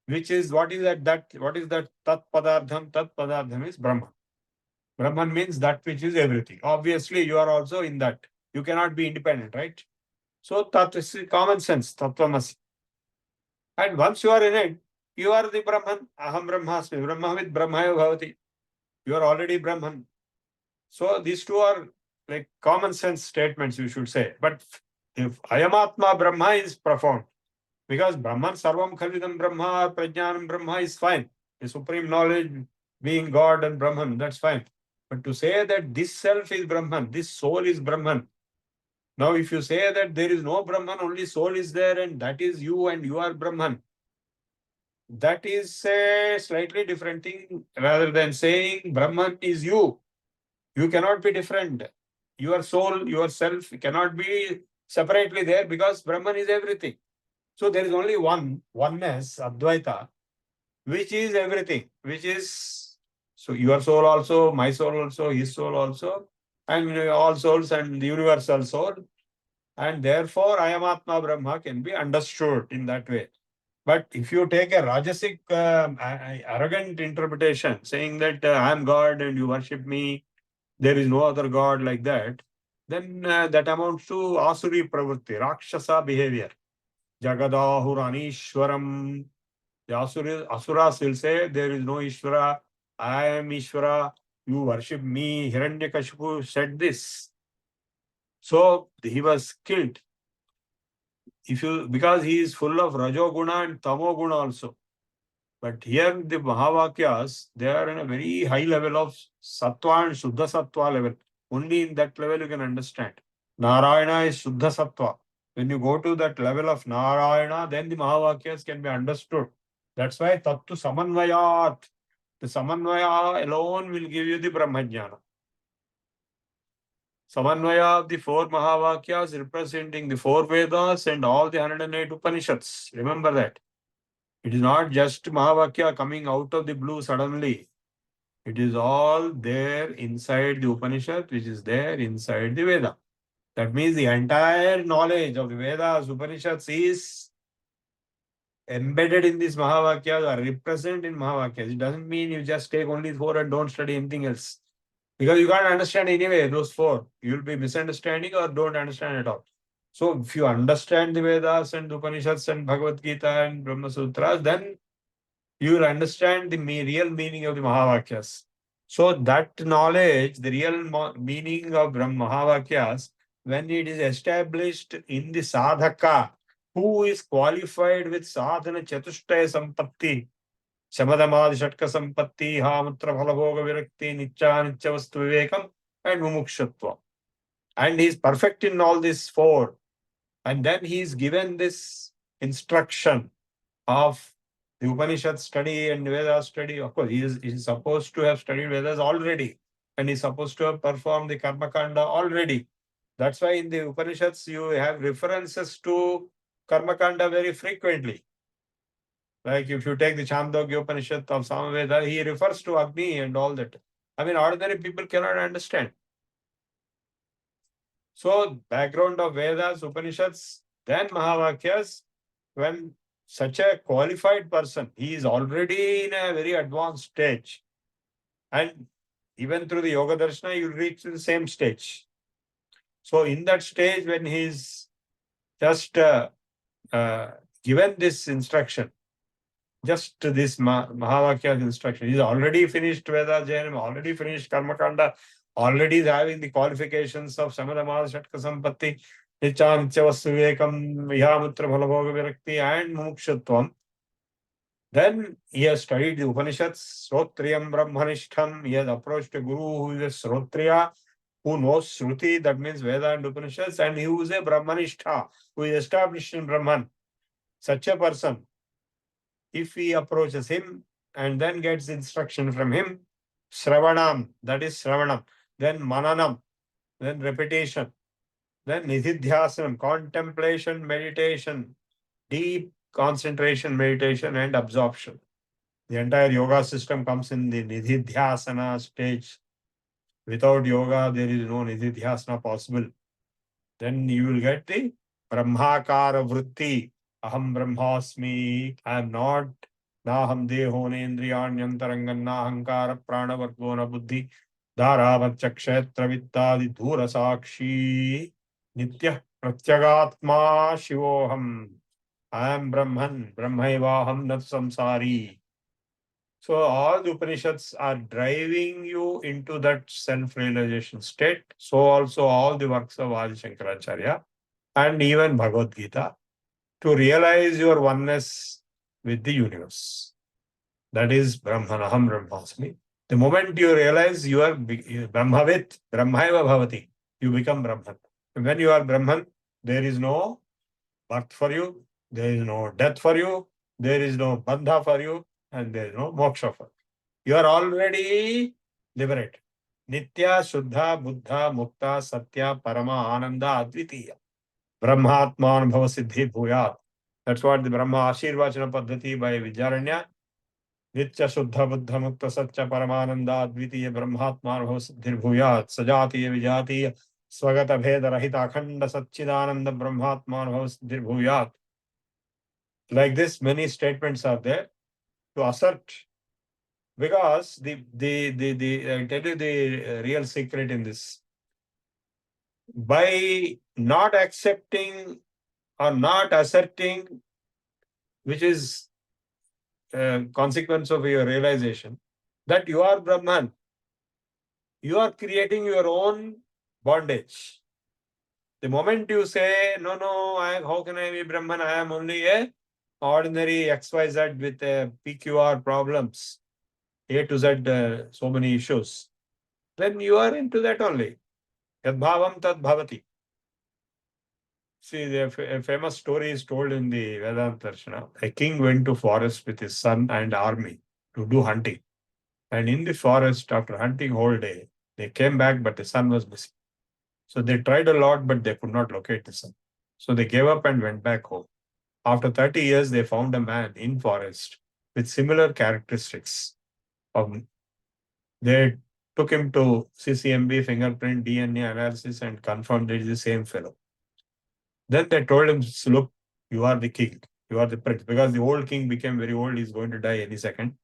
Which is, what is that? What is that? Tat padardham. Tat padardham is Brahman. Brahman means that which is everything. Obviously, you are also in that. You cannot be independent, right? So, tat is common sense. Tattvamasi. And once you are in it, you are the Brahman. Aham Brahmasmi. Brahma with Brahmaya Bhavati. You are already Brahman. So these two are like common sense statements, you should say. But if Ayamatma Brahma is profound, because Brahman Sarvam Khalvidam Brahma, Prajnanam Brahma is fine. The supreme knowledge being God and Brahman, that's fine. But to say that this self is Brahman, this soul is Brahman. Now, if you say that there is no Brahman, only soul is there, and that is you and you are Brahman, that is a slightly different thing rather than saying Brahman is you. You cannot be different. Your soul, yourself cannot be separately there because Brahman is everything. So there is only oneness, Advaita, which is everything, which is, so your soul also, my soul also, his soul also, and all souls and the universal soul. And therefore, Ayamatma Brahma can be understood in that way. But if you take a Rajasic, arrogant interpretation, saying that I am God and you worship me, there is no other God like that, then that amounts to Asuri Pravritti, Rakshasa behavior. Jagadahuranishwaram. The Asuras will say, there is no Ishvara, I am Ishvara, you worship me. Hiranyakashipu said this. So he was killed. Because he is full of Rajoguna and Tamoguna also. But here the Mahavakyas, they are in a very high level of Sattva and Shuddha Sattva level. Only in that level you can understand. Narayana is Shuddha Sattva. When you go to that level of Narayana, then the Mahavakyas can be understood. That's why Tattu Samanvayat. The Samanvaya alone will give you the Brahmajnana. Samanvaya of the 4 Mahavakyas representing the 4 Vedas and all the 108 Upanishads. Remember that. It is not just Mahavakya coming out of the blue suddenly. It is all there inside the Upanishad, which is there inside the Veda. That means the entire knowledge of the Vedas, Upanishads is embedded in these Mahavakyas or represent in Mahavakyas. It doesn't mean you just take only 4 and don't study anything else. Because you can't understand anyway those 4. You'll be misunderstanding or don't understand at all. So if you understand the Vedas and the Upanishads and Bhagavad Gita and Brahma Sutras, then you will understand the real meaning of the Mahavakyas. So that knowledge, the real meaning of Mahavakyas, when it is established in the sadhaka, who is qualified with sadhana chatushtaya sampatti, shamadamadi shatka sampatti, hamutra phalabhoga virakti, nicha vastu vivekam, and mumukshatva. And he is perfect in all these 4. And then he is given this instruction of the Upanishad study and Veda study. Of course, he is supposed to have studied Vedas already, and he's supposed to have performed the Karma Kanda already. That's why in the Upanishads you have references to Karma Kanda very frequently. Like if you take the Chandogya Upanishad of Samaveda, he refers to Agni and all that. I mean, ordinary people cannot understand. So, background of Vedas, Upanishads, then Mahavakyas, when such a qualified person, he is already in a very advanced stage. And even through the Yoga Darshana, you reach to the same stage. So in that stage, when he's just given this instruction, just this Mahavakya instruction, he's already finished Veda Jayanam, already finished Karmakanda, already is having the qualifications of Samadhamad, Shatka Sampatti, Nitya Nityavastu Vivekam, Vihamutra Bhalabhoga Virakti, and Mumukshutvam. Then he has studied the Upanishads, Srotriyam Brahmanishtham. He has approached a guru who is a Srotriya, who knows Shruti, that means Veda and Upanishads, and he is a Brahmanishtha, who is established in Brahman. Such a person, if he approaches him and then gets instruction from him, Shravanam, that is Shravanam, then Mananam, then repetition, then Nididhyasanam, contemplation, meditation, deep concentration, meditation, and absorption. The entire yoga system comes in the Nididhyasana stage. Without yoga, there is no Nididhyasana possible. Then you will get the Brahmakara Vritti. Aham Brahmasmi. I am not. Naham Deho Nendriyanyantarangan Nahankara Pranavargona Buddhi. Dharavachyakshetra Vittadi Dhura Sakshi. Nitya Pratyagatma Shivoham. I am Brahman. Brahmaivaham Nat Samsari. So all the Upanishads are driving you into that self-realization state. So also all the works of Adi Shankaracharya and even Bhagavad Gita to realize your oneness with the universe. That is Brahmanaham Brahmasmi. The moment you realize you are Brahmavit, Brahmaiva Bhavati, you become Brahman. And when you are Brahman, there is no birth for you, there is no death for you, there is no bandha for you, and there is no moksha for you. You are already liberated. Nitya, Shuddha, Buddha, Mukta, Satya, Parama, Ananda, Advitiya. Brahmatman Bhava Siddhi Bhuyat. That's what the Brahma Ashirvachana Paddhati by Vidyaranya. Nitya, Shuddha, Buddha, Mukta, Satya, Paramananda, Advitiya, Brahmatman Bhava Siddhi Bhuyat. Sajatiya, Vijatiya, Swagata Bheda Rahita, Akhanda, Satchidananda, Brahmatman Bhava Siddhi Bhuyat. Like this, many statements are there to assert. Because I tell you the real secret in this. By not accepting or not asserting, which is a consequence of your realization that you are Brahman, you are creating your own bondage. The moment you say, no, how can I be Brahman? I am only a ordinary XYZ with PQR problems. A to Z, so many issues. Then you are into that only. Yad bhavam tad bhavati. See, a famous story is told in the Vedanta Darshana. A king went to forest with his son and army to do hunting. And in the forest, after hunting whole day, they came back, but the son was missing. So they tried a lot, but they could not locate the son. So they gave up and went back home. After 30 years, they found a man in forest with similar characteristics. They took him to CCMB, fingerprint, DNA analysis, and confirmed it is the same fellow. Then they told him, look, you are the king, you are the prince, because the old king became very old, he's going to die any second.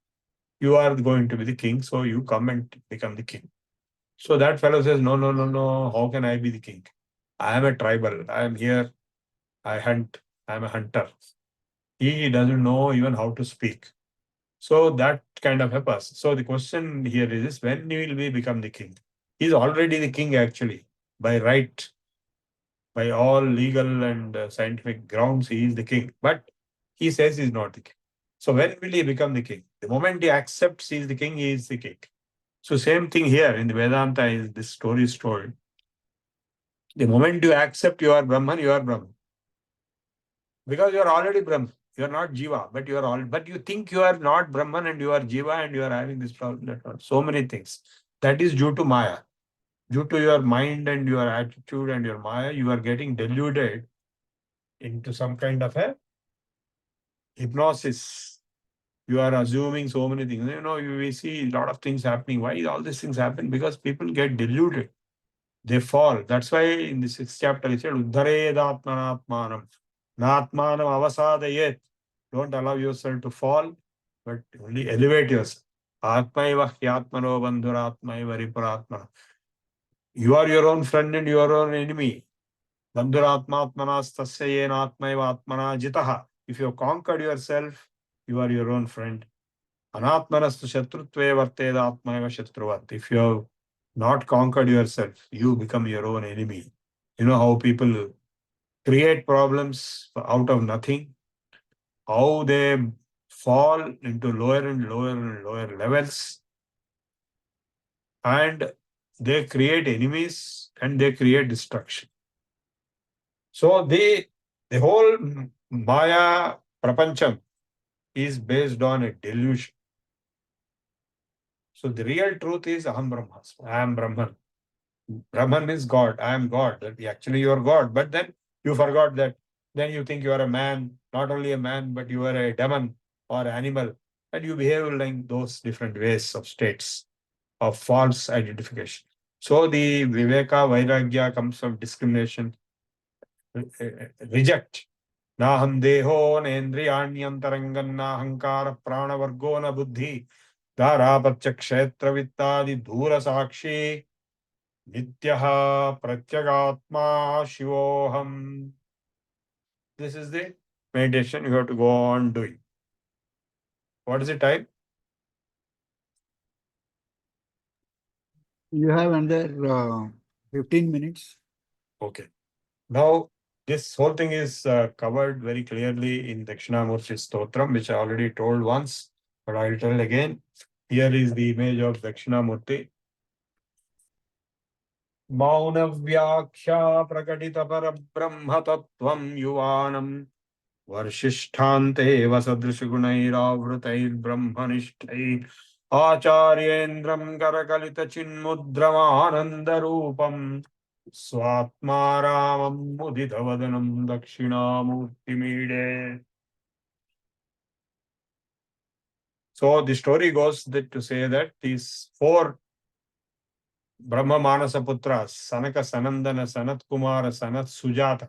You are going to be the king, so you come and become the king. So that fellow says, no, how can I be the king? I am a tribal, I am here, I hunt, I am a hunter. He doesn't know even how to speak. So that kind of a person. So the question here is, when will we become the king? He's already the king actually, by right. By all legal and scientific grounds, he is the king. But he says he's not the king. So when will he become the king? The moment he accepts he is the king, he is the king. So same thing here in the Vedanta is this story is told. The moment you accept you are Brahman, you are Brahman. Because you are already Brahman. You are not Jiva, but you are all. But you think you are not Brahman and you are Jiva and you are having this problem. That one. So many things. That is due to Maya. Due to your mind and your attitude and your Maya, you are getting deluded into some kind of a hypnosis. You are assuming so many things. We see a lot of things happening. Why all these things happen? Because people get deluded. They fall. That's why in the 6th chapter it said, Uddharedatmanatmanam. Natmanam avasadayet. Don't allow yourself to fall, but only elevate yourself. Atmaiva hyatmano bandhuratmaiva ripuratmana. You are your own friend and your own enemy. Bandhuratmatmanas tasya atmaiva atmana jitaha. If you have conquered yourself, you are your own friend. Anatmanastu shatrutve varteda atmaiva shatruvat. If you have not conquered yourself, you become your own enemy. You know how people create problems out of nothing, how they fall into lower and lower and lower levels, and they create enemies and they create destruction. So the whole Maya Prapancham is based on a delusion. So the real truth is Aham Brahmasmi. I am Brahman. Brahman is God. I am God. That actually you are God. But then you forgot that. Then you think you are a man, not only a man, but you are a demon or animal. And you behave like those different ways of states of false identification. So the Viveka Vairagya comes from discrimination. Reject. Naham deho nendriyanyantarangan nahankara prana vargo na buddhi dharapatya kshetra vittadi dhura sakshi nityaha pratyagatma shivoham. This is the meditation you have to go on doing. What is the time? You have under 15 minutes. Okay. Now, this whole thing is covered very clearly in Dakshinamurti Stotram, which I already told once, but I will tell again. Here is the image of Dakshinamurti. Maunavyakhya prakatita parabrahma tattvam yuvanam varshishthante vasadrishgunairavrutair brahmanishthai acharyendram karakalita chinmudramanandarupam Swatmaramam muditavadanam dakshinamurtimide. So the story goes to say that these four Brahma Manasa Putras, Sanaka, Sanandana, Sanat Kumara, Sanat Sujata,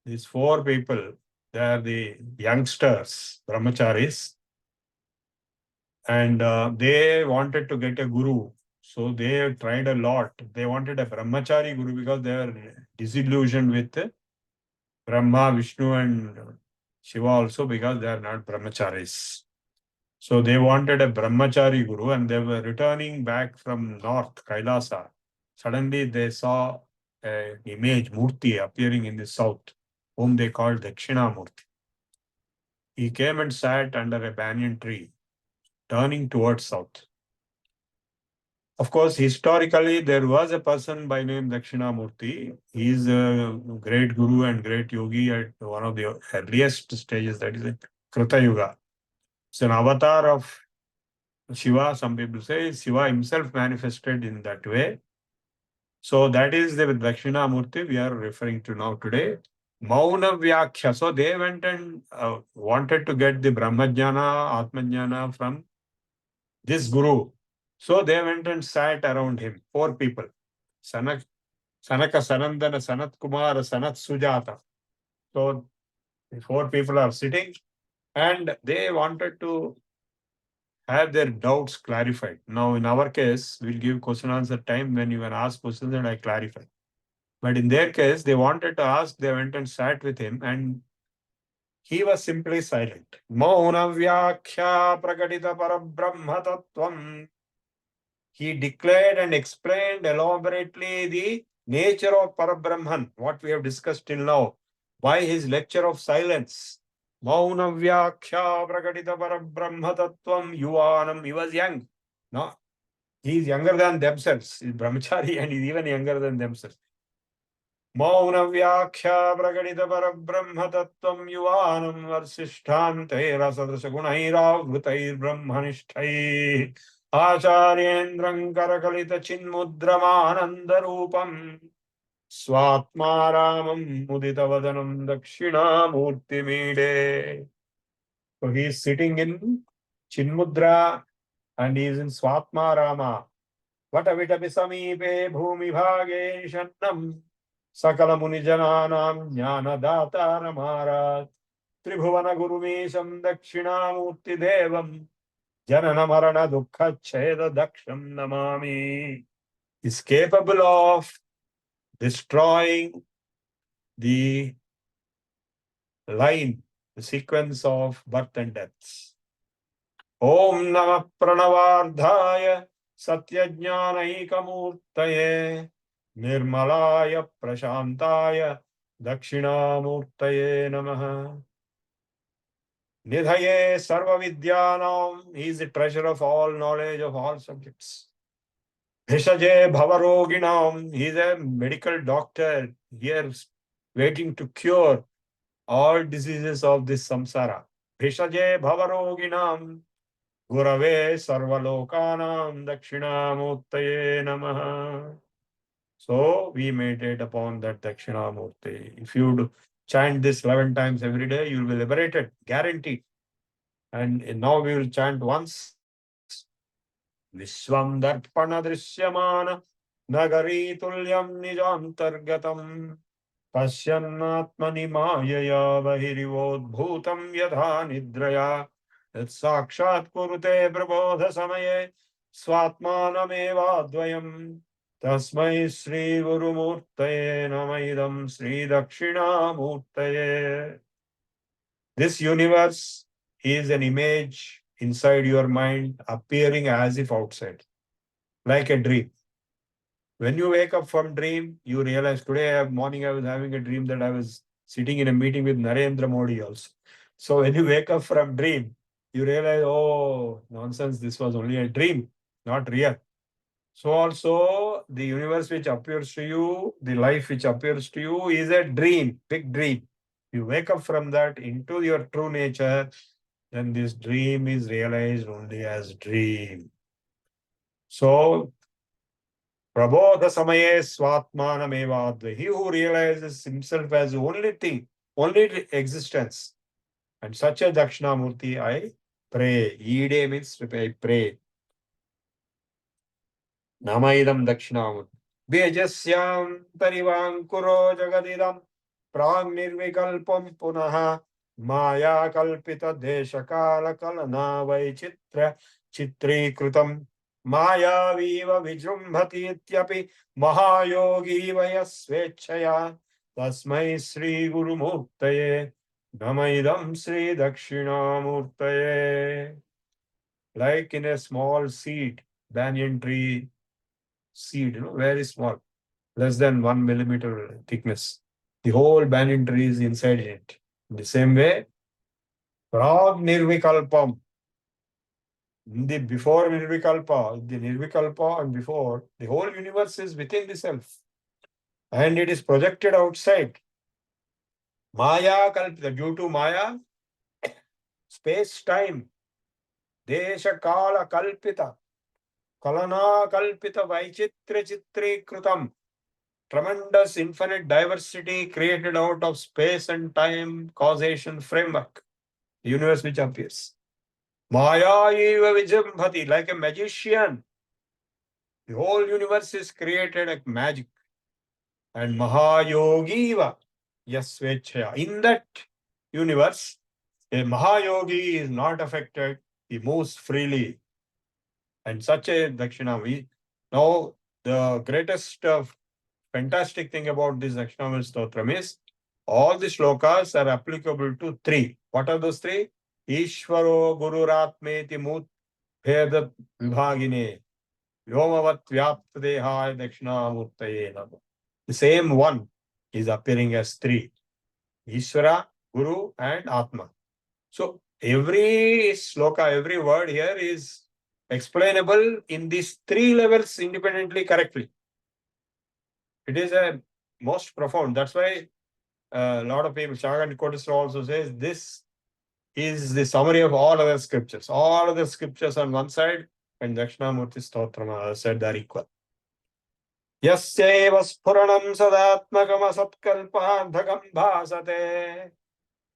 these four people, they are the youngsters, brahmacharis, and they wanted to get a guru. So they tried a lot. They wanted a brahmachari guru because they were disillusioned with Brahma, Vishnu, and Shiva also because they are not brahmacharis. So they wanted a brahmachari guru and they were returning back from north, Kailasa. Suddenly they saw an image, Murti, appearing in the south, whom they called Dakshinamurti. He came and sat under a banyan tree, turning towards south. Of course, historically, there was a person by name Dakshinamurti. He is a great guru and great yogi at one of the earliest stages, that is in Krita Yuga. It's an avatar of Shiva. Some people say Shiva himself manifested in that way. So that is the Dakshinamurti we are referring to now today. Mauna Vyakhya. So they went and wanted to get the Brahmajnana, Atmajnana from this guru. So they went and sat around him, four people. Sanaka, Sanandana, Sanat Kumara, Sanat Sujata. So the four people are sitting and they wanted to have their doubts clarified. Now, in our case, we'll give question answer time when you can ask questions and I clarify. But in their case, they wanted to ask, they went and sat with him and he was simply silent. Mauna Vyakhya Prakatita Parabrahma Tattvam. He declared and explained elaborately the nature of Parabrahman, what we have discussed till now, by his lecture of silence. Mauna Vyakhya Prakatita Parabrahma Tattvam Yuvanam. He was young. No, he is younger than themselves. He is brahmachari and he is even younger than themselves. Mauna Vyakhya Prakatita Parabrahma Tattvam Yuvanam Varsishtante Rasadrasa Gunairavrutair Brahmanishthai Acharyendram Karakalita Chinmudramanandarupam Swatmaramam Muditavadanam Dakshinamurtimide. So he is sitting in Chinmudra and he is in Swatmarama. Vatavitapi Samipe Bhumi Bhage Shannam Sakala Munijananam Jnana Dataramarat Tribhuvana Gurumesham Dakshinamurti Devam Janana Marana Dukkha Cheda Daksham Namami, is capable of destroying the line, the sequence of birth and deaths. Om Namah Pranavardhaya Satyajnanaikamurtaye Nirmalaya Prashantaya Dakshinamurtaye Namaha. Nidhaye Sarva Vidyanam, he is the treasure of all knowledge of all subjects. Bhishaje Bhavaroginam, he is a medical doctor here waiting to cure all diseases of this samsara. Bhishaje Bhavaroginam, Gurave Sarvalokanam Dakshinamurtaye Namaha. So we meditate upon that Dakshinamurti. If you chant this 11 times every day, you will be liberated, guaranteed. And now we will chant once. Vishwam Darpana Drishyamana Nagari Tulyam Nijantargatam Pasyannatmani Mayaya Bahirivodbhutam Yadha Nidraya Yat Sakshat Kurute Prabodha Samaye Swatmanameva Dvayam Tasmai Sri Guru Murtaye Namaidam Sri Dakshina Murtaye. This universe is an image inside your mind appearing as if outside, like a dream. When you wake up from dream, you realize today morning I was having a dream that I was sitting in a meeting with Narendra Modi also. So when you wake up from dream, you realize, oh, nonsense, this was only a dream, not real. So also the universe which appears to you, the life which appears to you is a dream, big dream. You wake up from that into your true nature, then this dream is realized only as dream. So Prabodha Samaye Swatmanamevadva. He who realizes himself as the only thing, only existence. And such a Dakshinamurti I pray. Ide means I pray. Namaidam Dakshinamurti. Bejasyam Tarivankuro Jagadidam Prang Nirvikalpam Punaha Maya Kalpita Deshakala Kalana Vaichitra Chitri Krutam Mayaviva Vijrumbhati Ityapi Mahayogi Vayasvechaya Tasmai Sri Guru Murtaye Namaidam Sri Dakshinamurtaye. Like in a small seed, banyan tree seed, very small, less than 1 millimeter thickness. The whole banyan tree is inside it. In the same way, Prag Nirvikalpam, the before Nirvikalpa, the Nirvikalpa and before, the whole universe is within the self. And it is projected outside. Maya Kalpita, due to Maya, space time, Desha Kala Kalpita, Kalana Kalpita Vaichitra Chitri Krutam. Tremendous infinite diversity created out of space and time causation framework. The universe which appears. Maya eva vijambhati, like a magician. The whole universe is created like magic. And Mahayogiva yasvechaya. In that universe, a Mahayogi is not affected. He moves freely. And such a Dakshinamurti. Now, the greatest fantastic thing about this Dakshinamurti Stotram is all the shlokas are applicable to three. What are those three? Ishvaro Gururatmeti Mut Bheda Vibhagine Vyomavat Vyaptadehaya Dakshinamurtaye Namo. The same one is appearing as three. Ishvara, Guru and Atma. So every sloka, every word here is explainable in these three levels independently correctly. It is a most profound. That's why a lot of people, Shagan Kodisra also says this is the summary of all other scriptures. All other scriptures on one side and Dakshinamurti Stotram on the other side, they are equal. Yasyeva Spuranam Sadatmakam Asatkalpadhagam Bhasate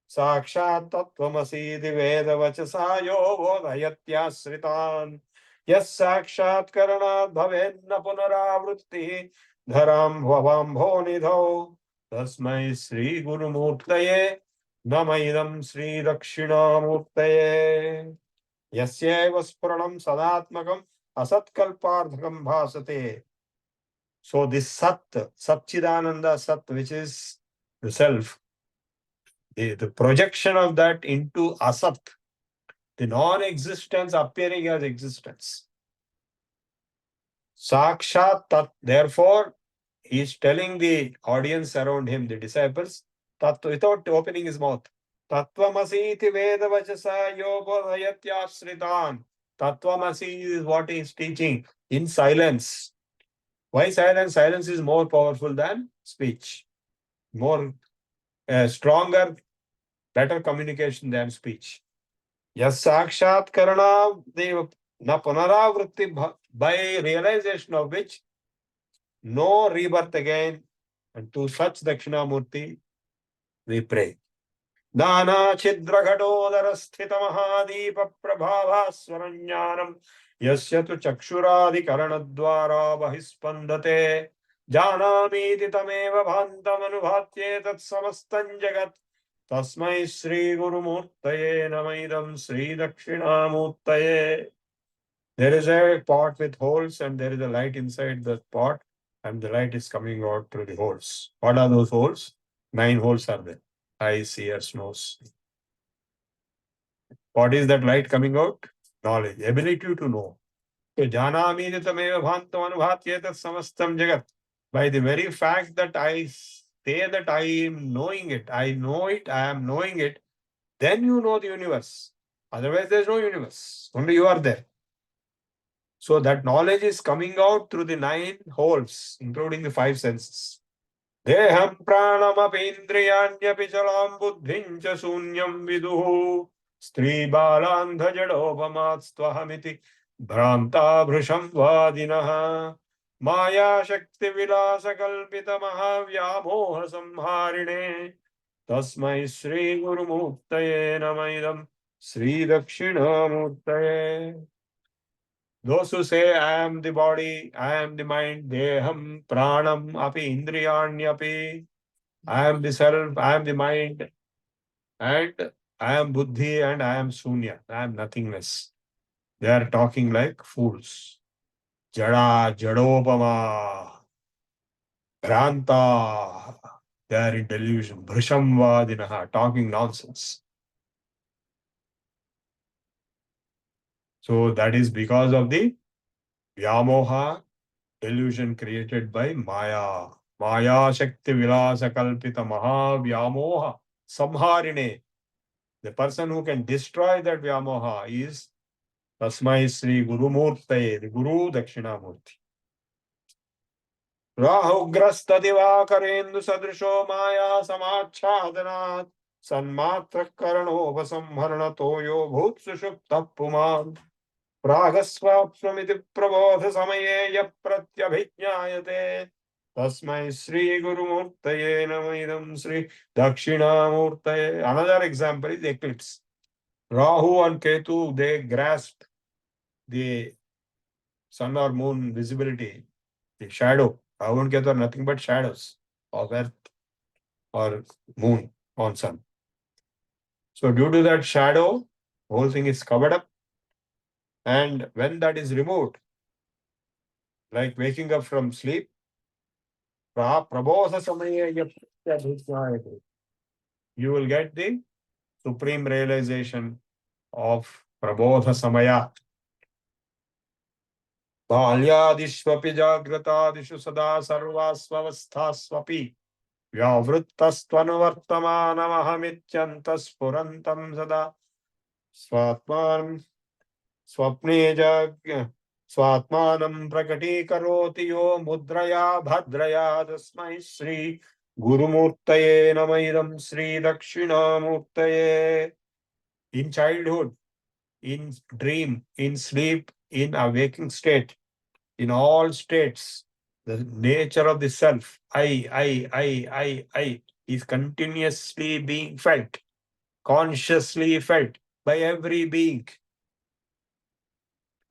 Sakshat Tattvamasi Veda Vachasayo Vodhayatyasritan Yas Sakshat Karanat Bhavenna Punaravrutti Dharam Bhavam Nidho Tasmai Sri Guru Murtaye Namaidam Sri Dakshinamurtaye. Yasyeva spuranam sadatmakam asatkalpardhakam bhasate. So this Sat, Satchidananda Sat, which is the self, the projection of that into Asat, the non-existence appearing as existence. Sakshat Tat, therefore, he is telling the audience around him, the disciples, Tattva, without opening his mouth. Tattvamasi iti vedavachasa yobodhayatyasritan. Tattvamasi is what he is teaching in silence. Why silence? Silence is more powerful than speech. More stronger, better communication than speech. Yes, Sakshat Karana, the na Punaravritti, by realization of which no rebirth again, and to such Dakshinamurti we pray. Nana Chidra Ghatodara Sthita Mahadipa Prabhavaswaranyanam Yasya tu Chakshuradi Karanadvara Bahispandate Janamiti Tameva Bhantam Anubhatye Tat Samastan Jagat Tasmai Sri Guru Murtaye Namaidam Sri Dakshinamurtaye. There is a pot with holes and there is a light inside the pot and the light is coming out through the holes. What are those holes? 9 holes are there. Eyes, ears, nose. What is that light coming out? Knowledge, ability to know. So, Janami Tameva Bhantam Anubhatye Tat Samastam Jagat. By the very fact that I say that I am knowing it, I know it, I am knowing it, then you know the universe. Otherwise, there is no universe. Only you are there. So that knowledge is coming out through the 9 holes, including the 5 senses. Deham pranam apindriyanyapi chalam buddhim cha sunyam viduhu stri balandha jadopamatstvahamiti bhranta bhrisham vadinaha maya shakti vilasa kalpita mahavyamoha samharine tasmai Sri Guru Muktaye namaidam Sri Dakshina Muktaye. Those who say, I am the body, I am the mind, deham, pranam, api, indriyanyapi, I am the self, I am the mind, and I am buddhi, and I am sunya, I am nothingness. They are talking like fools. Jada, jadopama, granta, they are in delusion. Bhrishamvadinaha, talking nonsense. So that is because of the Vyamoha, delusion created by Maya. Maya Shakti Vilasa Kalpita Maha Vyamoha Samharine. The person who can destroy that Vyamoha is Tasmai Sri Guru Murtaye, the Guru Dakshinamurti. Rahugrasta Divakarendu Sadrisho Maya Samachhadanat Sanmatra Karano Vasamharana Toyo Bhut Sushupta Puman Pragaswapswamiti Prabodha Samaye Yapratyabhijnayate Tasmai Sri Guru Murtaye Namaidam Sri Dakshinamurtaye. Another example is eclipse. Rahu and Ketu, they grasp the sun or moon visibility, the shadow. Rahu and Ketu are nothing but shadows of earth or moon on sun. So due to that shadow, whole thing is covered up. And when that is removed, like waking up from sleep, Prabodha Samaye Yapratyabhijnayate. You will get the supreme realization of Prabodha Samaya. Balyadishvapi jagratadishu sada sarvasvavasthasvapi vyavrittastvanavartamanamahamityantas purantam sada swatman swapne Swatmanam prakatikaroti yo mudraya bhadraya tasmai Sri Gurumurtaye namaidam Sri Dakshinamurtaye. In childhood, in dream, in sleep, in a waking state, in all states, the nature of the self, I, is continuously being felt, consciously felt by every being.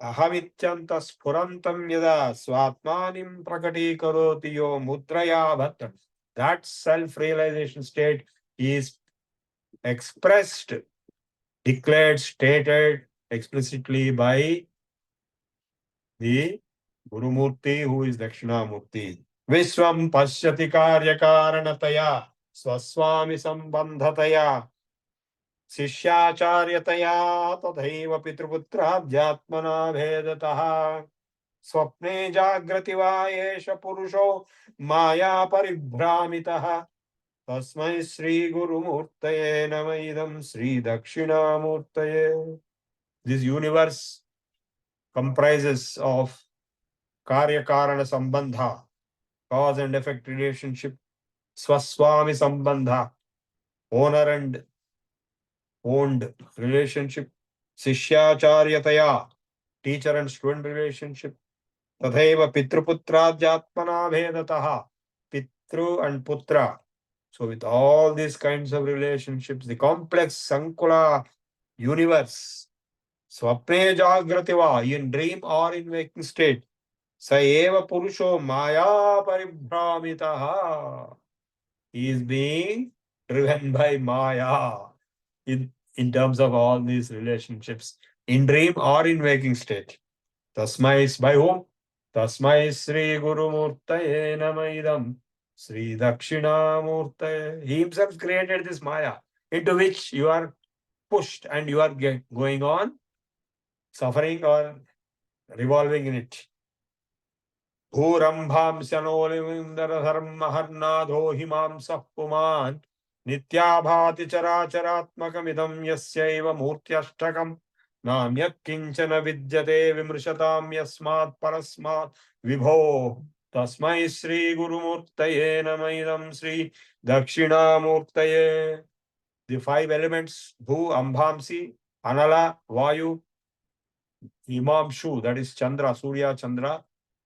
Ahamityantas spurantam yada swatmanim prakatikaroti yo mudraya bhatta. That self-realization state is expressed, declared, stated explicitly by the Guru Murti, who is Dakshinamurti. Vishwam pashyati karya karanataya swaswami sambandhataya शिष्याचार्यतया तथैव पितृपुत्राध्यात्मना भेदतः स्वप्ने जाग्रति वा एष पुरुषो माया परिभ्रामितः तस्मै श्री गुरुमूर्तये नमः इदं श्री दक्षिणामूर्तये. This universe comprises of karya karana sambandha, cause and effect relationship, swaswami sambandha, owner and owned relationship, sishyacharyataya, teacher and student relationship, tathaiva pitruputradyatmana bhedataha, pitru and putra. So with all these kinds of relationships, the complex Sankula universe, swapne jagrativa, in dream or in waking state, sa eva purusho maya paribhramitaha, he is being driven by maya. In terms of all these relationships, in dream or in waking state. Tasmai, by whom? Tasmai Sri Guru Murtaye Namaidam Sri Dakshina Murtaye. He himself created this Maya, into which you are pushed and you are going on suffering or revolving in it. Bhurambham Syanolivindara Dharmaharnadho Himam Sapuman Nityabhati Characharatmakam Yasyaiva Murtyashtakam Namyat Kinchana Vidyate Vimrishatam Yasmat Parasmat Vibho Tasmai Sri Guru Murtaye Namaidam Sri Dakshina Murtaye. The five elements Bhu, Ambhamsi, Anala, Vayu, Himamshu, that is Chandra, Surya, Chandra.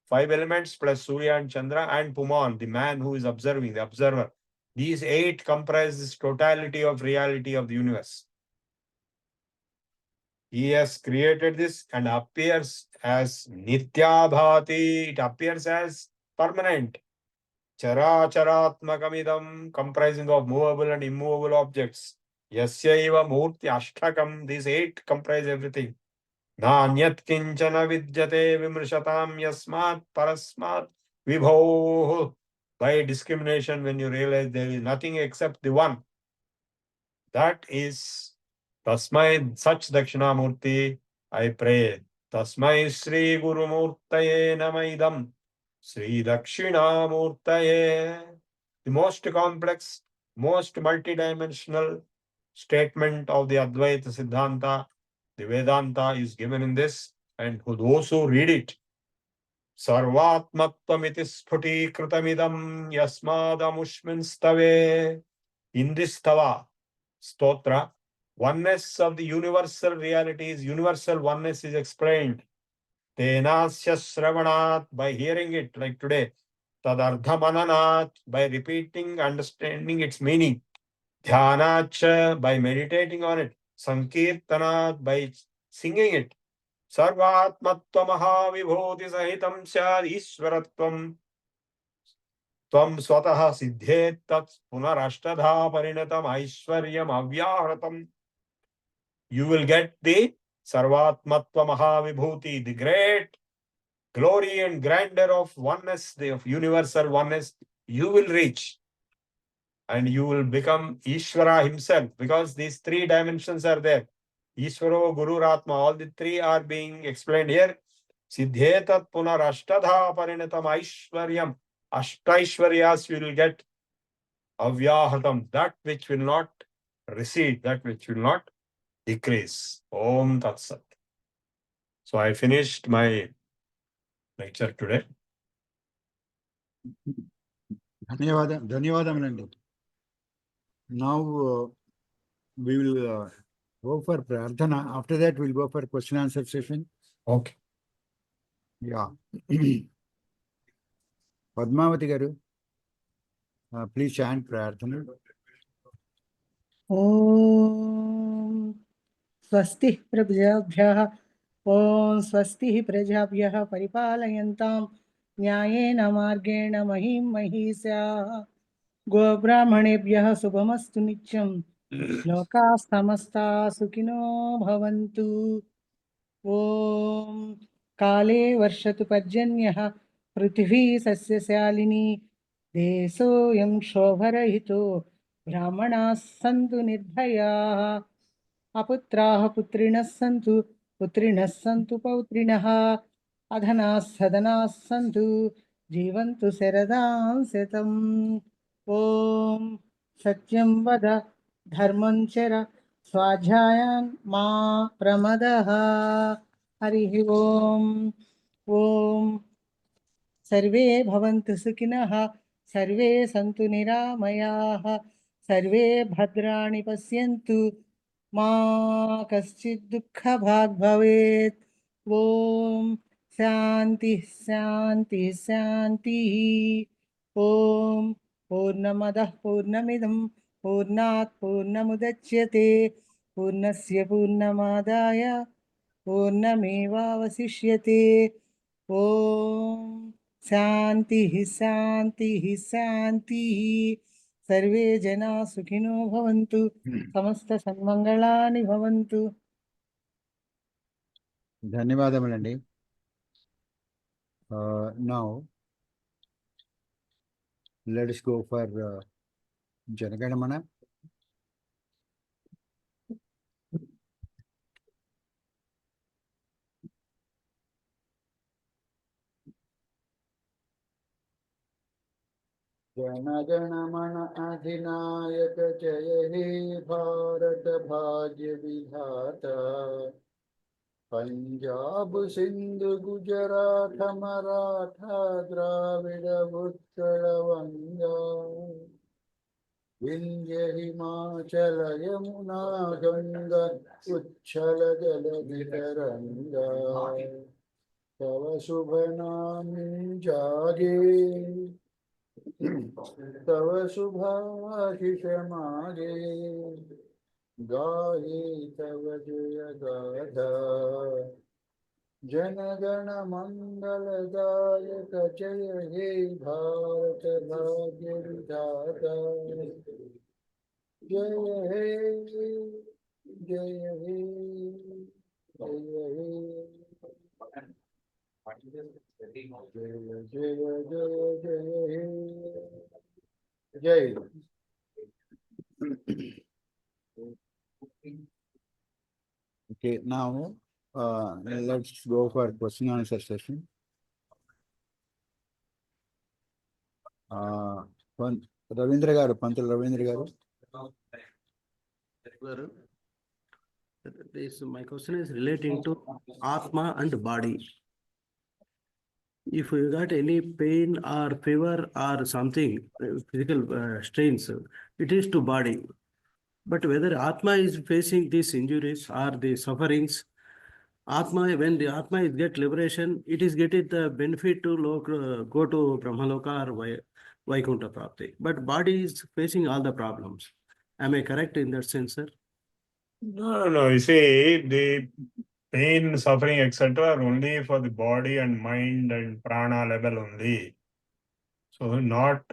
Five elements plus Surya and Chandra and Puman, the man who is observing, the observer. These eight comprise this totality of reality of the universe. He has created this and appears as Nityabhati. It appears as permanent. Characharatmakamidam, comprising of movable and immovable objects. Yasyaiva Murti Ashtakam, these eight comprise everything. Nanyat kinchana vidyate vimrishatam yasmat parasmat vibho. By discrimination, when you realize there is nothing except the one, that is Tasmai, such Dakshinamurti, I pray. Tasmai Sri Guru Murtaye Namaidam Sri Dakshinamurtaye. The most complex, most multidimensional statement of the Advaita Siddhanta, the Vedanta, is given in this, and who those who read it, Sarvatmattvamiti Sphuti Krutamidam Yasmadamushmin Stave. In this stava, stotra, oneness of the universal realities, universal oneness is explained. Tenasya Sravanat, by hearing it, like today. Tadardhamananat, by repeating, understanding its meaning. Dhyanach, by meditating on it. Sankirtanat, by singing it. Sarvatmatva Mahavibhuti Sahitam Syad Ishwaratvam Tvam Swataha Siddhet Tat Punarashtadha Parinatam Aishwaryam Avyahratam. You will get the Sarvatmatva Mahavibhuti, the great glory and grandeur of oneness, of universal oneness, you will reach. And you will become Ishvara himself, because these three dimensions are there. Ishvaro, Guru, Atma, all the three are being explained here. Siddhetat punarashtadha parinatam aishwaryam. Ashtaishwaryas you will get. Avyahatam, that which will not recede, that which will not decrease. Om Tat Sat. So I finished my lecture today. ధన్యవాదములండి. Now we will go for prarthana. After that, we'll go for question answer session. Okay. Yeah. Padmavati garu, please chant prarthana. ॐ स्वस्तिः प्रजाभ्यः ॐ स्वस्तिः प्रजाभ्यः परिपालयन्तां न्यायेन मार्गेण महीं महिष्याः गोब्राह्मणेभ्यः शुभमस्तु नित्यं लोकाः समस्ताः सुखिनो भवन्तु ॐ काले वर्षतु पर्जन्यः पृथिवी सस्यशालिनी देशोऽयं शोभरहितो ब्राह्मणाः सन्तु निर्भयाः अपुत्राः पुत्रिणः सन्तु पुत्रिणः सन्तु पौत्रिणः अधनाः सदनाः सन्तु जीवन्तु शरदां शतम् ॐ सत्यं वद धर्मं चर स्वाध्यायान् मा प्रमदः हरिः ॐ सर्वे भवन्तु सुखिनः सर्वे सन्तु निरामयाः सर्वे भद्राणि पश्यन्तु मा कश्चित् दुःखभाग् भवेत् ॐ शान्तिः शान्तिः शान्तिः ॐ पूर्णमदः पूर्णमिदं पूर्णात् पूर्णमुदच्यते पूर्णस्य पूर्णमादाय पूर्णमेवावशिष्यते ॐ शान्तिः शान्तिः शान्तिः सर्वे जनाः सुखिनो भवन्तु समस्तसन्मङ्गलानि भवन्तु ధన్యవాదములండి. Now let us go for Janaganamana. Jana Gana Mana अधिनायक जय हे भारत भाग्य विधाता पंजाब सिंधु गुजरात मराठा द्राविड उत्कल वंगा विंध्य हिमाचल यमुना गंगा उच्छल जलधि तरंगा तव शुभ नाम जागे तव शुभाशिष मागे गाये तव जय गाथा जनगण मंगलदायक जय हे भारत भाग्य विधाता जय हे जय हे जय हे जय जय जय जय जय Okay, now let's go for question and answer session. Ravindra garu, Pantal Ravindra garu. My question is relating to Atma and body. If you got any pain or fever or something, physical strains, it is to body. But whether Atma is facing these injuries or the sufferings, Atma, when the Atma is get liberation, it is getting the benefit to go to Brahmaloka or Vaikuntha Prapti. But body is facing all the problems. Am I correct in that sense, sir? No. You see, the pain, suffering, etc. are only for the body and mind and prana level only. So not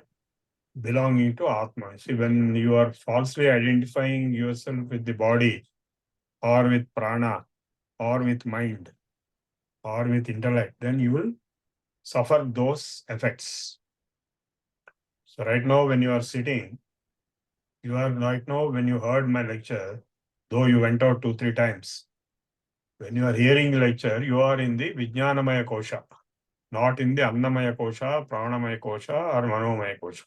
belonging to Atma. See, when you are falsely identifying yourself with the body or with prana or with mind or with intellect, then you will suffer those effects. So right now when you are sitting, you are right now when you heard my lecture, though you went out 2-3 times, when you are hearing the lecture, you are in the Vijnanamaya Kosha, not in the Annamaya Kosha, Pranamaya Kosha or Manomaya Kosha.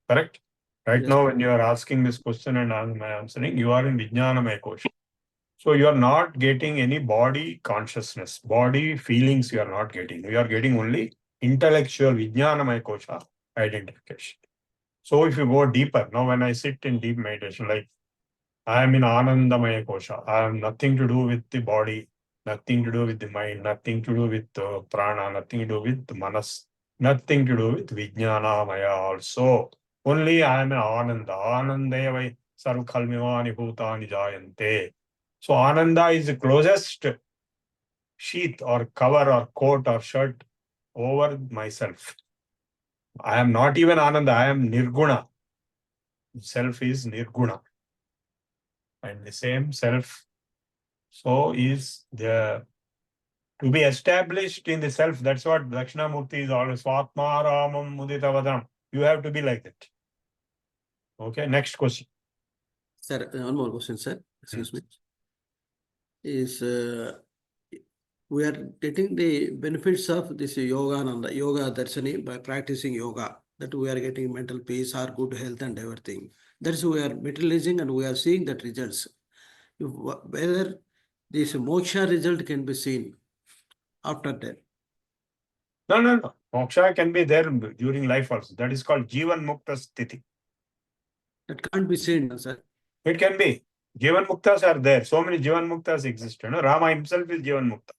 Correct? Right Yes. now when you are asking this question and I'm answering, you are in Vijnanamaya Kosha. So you are not getting any body consciousness, body feelings you are not getting. You are getting only intellectual Vijnanamaya Kosha identification. So if you go deeper, now when I sit in deep meditation, like I am in Anandamaya Kosha, I have nothing to do with the body, nothing to do with the mind, nothing to do with prana, nothing to do with the manas, nothing to do with Vijnanamaya also. Only I am in Ananda. Anandaya sarvkhalmivani bhutani jayante. So Ananda is the closest sheath or cover or coat or shirt over myself. I am not even Ananda, I am Nirguna. Self is Nirguna. And the same self, so is the To be established in the self, that's what Dakshinamurti is always. Swatma Ramam Muditavadam. You have to be like that. Okay, next question. Sir, one more question, sir. Excuse me. Is we are getting the benefits of this yoga and yoga darshani by practicing yoga. That we are getting mental peace or good health and everything. That's we are materializing and we are seeing that results. Whether this moksha result can be seen after that. No. Moksha can be there during life also. That is called Jivan Mukta Sthiti. That can't be seen, sir. It can be. Jivan Muktas are there. So many Jivan Muktas exist. Rama himself is Jivan Mukta.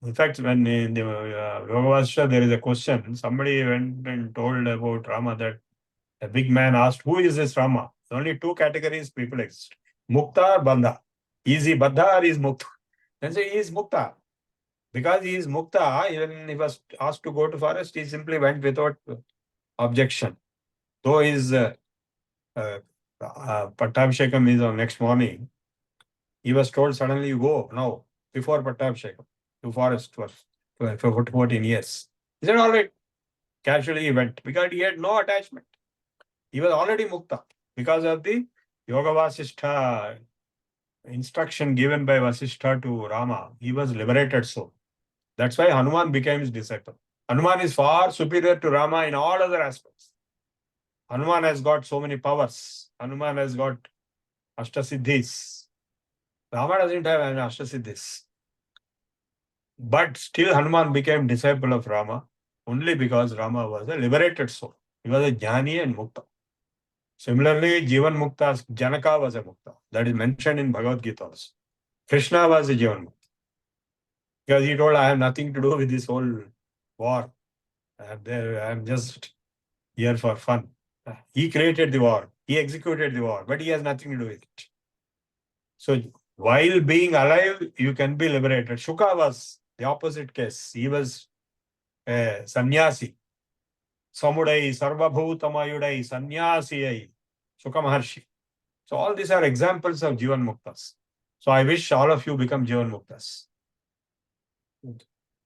In fact, when in the Yoga there is a question, somebody went and told about Rama that a big man asked, who is this Rama? Only two categories people exist. Mukta or Bandha. Is he Bandha or is Mukta? Then say he is Mukta. Because he is Mukta, even he was asked to go to forest, he simply went without objection. Though his Pattabhishekam is on next morning, he was told suddenly, you go now, before Pattabhishekam, to forest for 14 years. He said, all right. Casually he went because he had no attachment. He was already Mukta because of the Yoga Vasishtha instruction given by Vasishtha to Rama. He was liberated soul. That's why Hanuman became his disciple. Hanuman is far superior to Rama in all other aspects. Hanuman has got so many powers. Hanuman has got Ashtasiddhis. Rama doesn't have any Ashtasiddhis. But still Hanuman became disciple of Rama only because Rama was a liberated soul. He was a Jnani and Mukta. Similarly, Jivan Mukta, Janaka was a Mukta. That is mentioned in Bhagavad Gita also. Krishna was a Jivan Mukta. Because he told, I have nothing to do with this whole war. I am just here for fun. He created the war. He executed the war. But he has nothing to do with it. So, while being alive, you can be liberated. Shuka was the opposite case. He was a sannyasi. Samudai, Sarvabhutamayudai, Sannyasiyai, Shuka Maharshi. So all these are examples of Jivan Muktas. So I wish all of you become Jivan Muktas.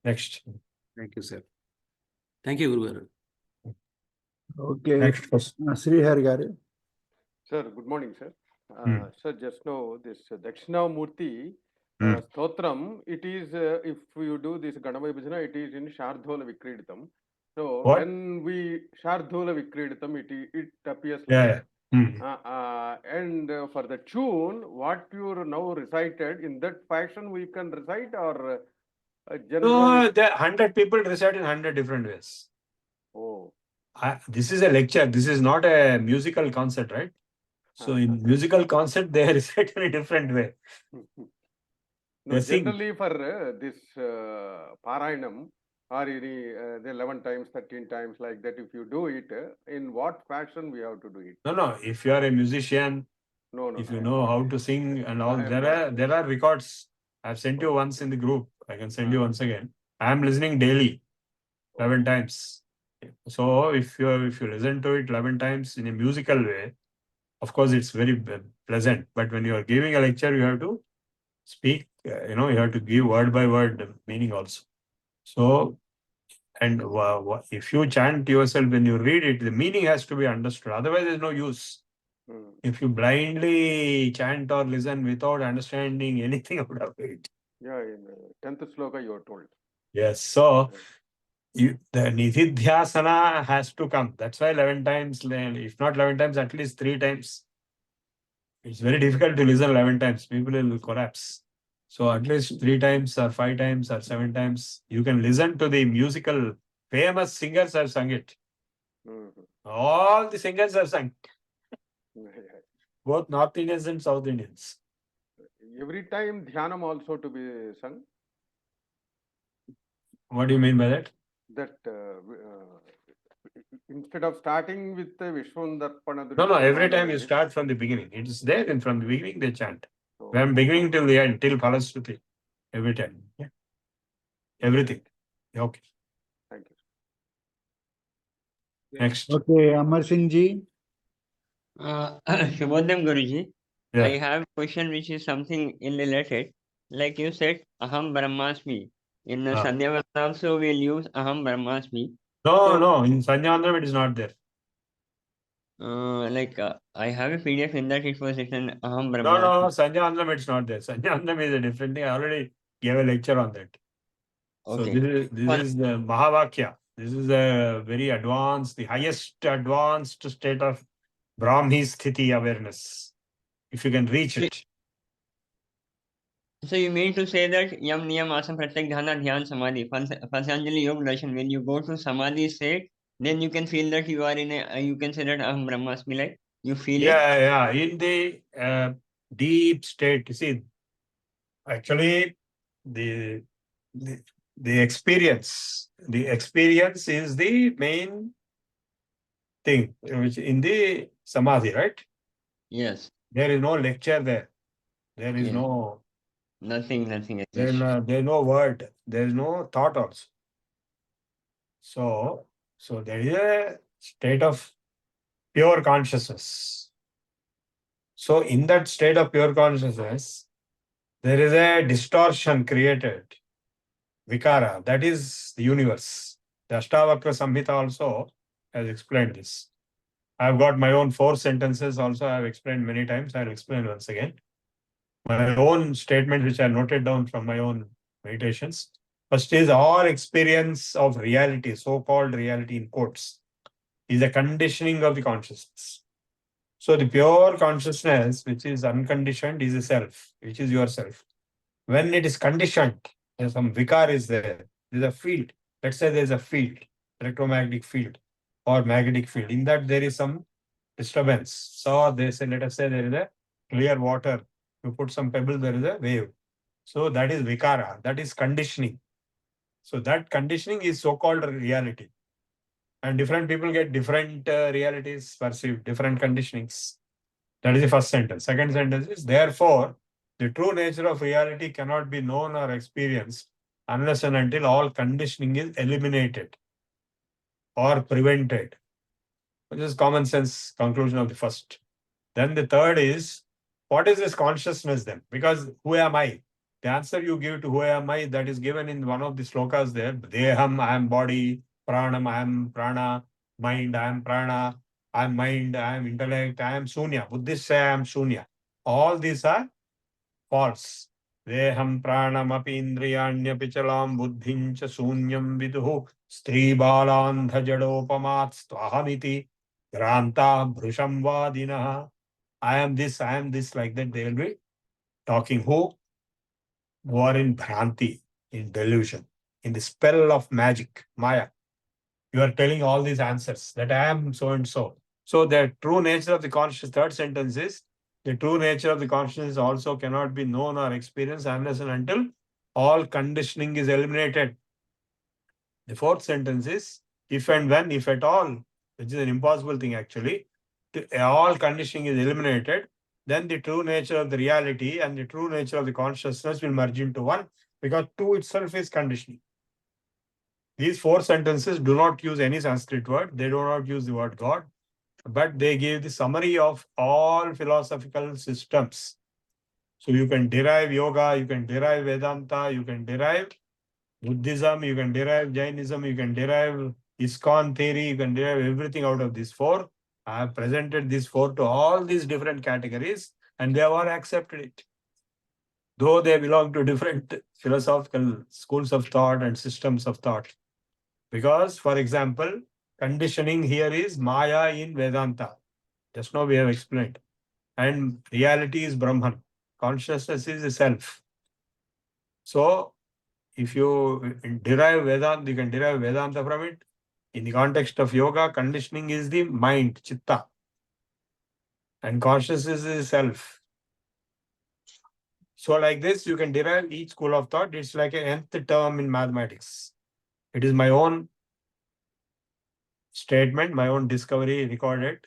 Next. Thank you, sir. Thank you, Guru. Okay. Next question. Srihar Garu. Sir, good morning, sir. Hmm. Sir, just now this Dakshinamurti Stotram, it is, if you do this Ganava Bhajana, it is in Shardhola Vikriditam. So What? when we Shardhola Vikriditam, it appears like Yeah. and for the tune, what you now recited, in that fashion we can recite, or generally? No, there 100 people recite in 100 different ways. Oh. This is a lecture. This is not a musical concert, right? So in musical concert, they recite in a different way. No, generally for this Parayanam, or any the 11 times, 13 times like that, if you do it, in what fashion we have to do it? No. If you are a musician, No. if you know how to sing and all, there are records. I've sent you once in the group. I can send you once again. I am listening daily, 11 times. So if you listen to it 11 times in a musical way, of course it's very pleasant. But when you are giving a lecture, you have to speak. You have to give word by word meaning also. So, and if you chant yourself when you read it, the meaning has to be understood. Otherwise, there's no use. If you blindly chant or listen without understanding anything about it. Yeah, in 10th sloka you are told. Yes, so the nididhyasana has to come. That's why 11 times, if not 11 times, at least 3 times. It's very difficult to listen 11 times. People will collapse. So at least 3 times or 5 times or 7 times, you can listen to the musical. Famous singers have sung it. All the singers have sung. Both North Indians and South Indians. Every time Dhyanam also to be sung? What do you mean by that? That instead of starting with the Vishwandarpana. No, every time you start from the beginning. It is there, and from the beginning they chant. From beginning till the end, till Phalashruti. Every time. Yeah. Everything. Okay. Thank you. Next. Okay, Amar Singh ji. Shubhodayam Guruji. Yeah. I have a question which is something related. like you said, Aham Brahmasmi. In the Ah. Sandhya also we'll use Aham Brahmasmi. No, in Sanjandram it is not there. I have a PDF in that it was written Aham No, Brahmasmi. Sanjandram it's not there. Sanjandram is a different thing. I already gave a lecture on that. So Okay. this is the Mahavakya. This is a very advanced, the highest advanced state of Brahmi Sthiti awareness. If you can reach it. So you mean to say that Yam Niyam Asam Pratyek Dhana Dhyan Samadhi, Patanjali Yoga Darshan, when you go to Samadhi state, then you can feel that you are in a, you can say that Aham Brahmasmi, like you feel it. Yeah. In the deep state, you see, actually the the, the experience is the main thing, which in the Samadhi, right? Yes. There is no lecture there. There is Yes. no Nothing there exists. is no word. There is no thought also. So there is a state of pure consciousness. So in that state of pure consciousness, there is a distortion created, vikara, that is the universe. The Ashtavakra Samhita also has explained this. I've got my own 4 sentences also, I've explained many times. I'll explain once again. My own statement, which I noted down from my own meditations. First is all experience of reality, so-called reality in quotes, is a conditioning of the consciousness. So the pure consciousness, which is unconditioned, is a self, which is yourself. When it is conditioned, there's some vikar is there. There's a field. Let's say there's a field, electromagnetic field or magnetic field. In that there is some disturbance. So they say, let us say there is a clear water. You put some pebble, there is a wave. So that is vikara. That is conditioning. So that conditioning is so-called reality. And different people get different realities perceived, different conditionings. That is the first sentence. Second sentence is, therefore, the true nature of reality cannot be known or experienced unless and until all conditioning is eliminated or prevented. Which is common sense conclusion of the first. Then the third is, what is this consciousness then? Because who am I? The answer you give to who am I, that is given in one of the slokas there. Deham, I am body. Pranam, I am prana. Mind, I am prana. I am mind, I am intellect, I am sunya. Buddhists say I am sunya. All these are false. Deham pranam api indriyanyapi chalam buddhincha sunyam viduhu stri balandha jadopamat stvahamiti granta bhrusham vadinaha. I am this, like that. They will be talking who are in bhranti, in delusion, in the spell of magic, maya. You are telling all these answers that I am so and so. So the true nature of the consciousness, third sentence is, the true nature of the consciousness also cannot be known or experienced unless and until all conditioning is eliminated. The fourth sentence is, if and when, if at all, which is an impossible thing actually, all conditioning is eliminated, then the true nature of the reality and the true nature of the consciousness will merge into one, because two itself is conditioning. These 4 sentences do not use any Sanskrit word. They do not use the word God, but they give the summary of all philosophical systems. So you can derive yoga, you can derive Vedanta, you can derive Buddhism, you can derive Jainism, you can derive ISKCON theory, you can derive everything out of these 4. I have presented these 4 to all these different categories, and they have all accepted it. Though they belong to different philosophical schools of thought and systems of thought. Because, for example, conditioning here is Maya in Vedanta. Just now we have explained. And reality is Brahman. Consciousness is the self. So, if you derive Vedanta, you can derive Vedanta from it. In the context of yoga, conditioning is the mind, chitta. And consciousness is self. So like this, you can derive each school of thought. It's like an nth term in mathematics. It is my own statement, my own discovery recorded.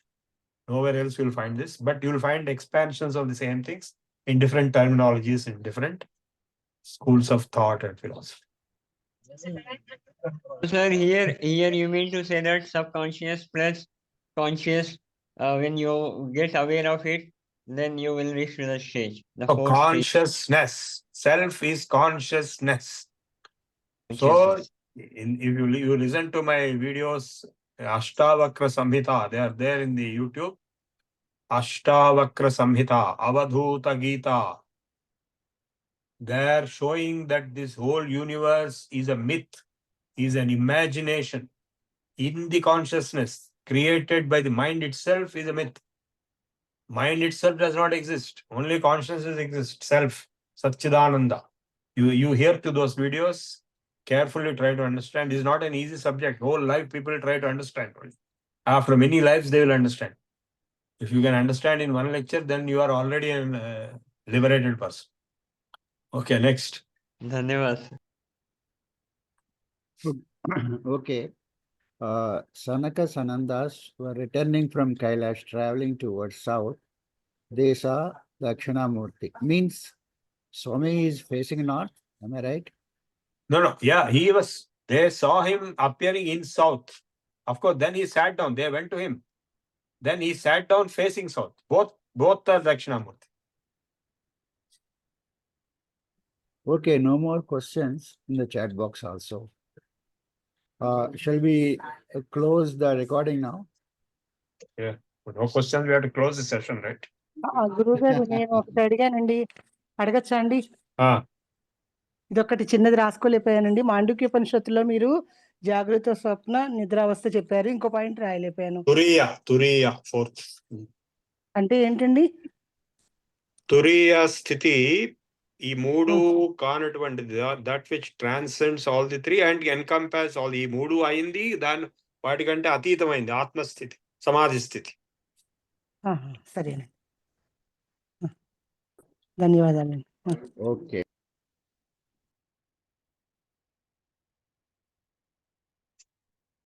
Nowhere else you'll find this, but you'll find expansions of the same things in different terminologies, in different schools of thought and philosophy. Sir, here you mean to say that subconscious plus conscious, when you get aware of it, then you will reach to the stage. The So fourth stage, consciousness, self is consciousness. which So is if you listen to my videos, Ashtavakra Samhita, they are there in the YouTube. Ashtavakra Samhita, Avadhuta Gita. They are showing that this whole universe is a myth, is an imagination in the consciousness created by the mind itself is a myth. Mind itself does not exist. Only consciousness exists. Self, Satchidananda. You hear to those videos, carefully try to understand. This is not an easy subject. Whole life people try to understand. After many lives, they will understand. If you can understand in one lecture, then you are already a liberated person. Okay, next. Dhanyavad. Okay. Sanaka Sanandas were returning from Kailash, traveling towards south. They saw Dakshinamurti. Means Swami is facing north. Am I right? No. Yeah, they saw him appearing in south. Of course, then he sat down. They went to him. Then he sat down facing south. Both are Dakshinamurti. Okay, no more questions in the chat box also. Shall we close the recording now? Yeah. But no questions, we have to close the session, right? గురువు గారు నేను ఒకటి అడిగానండి, అడగచ్చా అండి? Ah. ఇదొకటి చిన్నది రాసుకోలేకపోయానండి. మాండూక్యోపనిషత్తులో మీరు జాగ్రత్త స్వప్న నిద్రావస్థ చెప్పారు, ఇంకో పాయింట్ రాయలేకపోయాను. తురియ ఫోర్త్. అంటే ఏంటండి? తురియ స్థితి ఈ మూడు కానటువంటిది, that which transcends all the three and encompass all. ఈ మూడు అయింది, దాని వాటికంటే అతీతమైంది ఆత్మస్థితి, సమాధి స్థితి. సరేనండి, ధన్యవాదాలండి. Okay.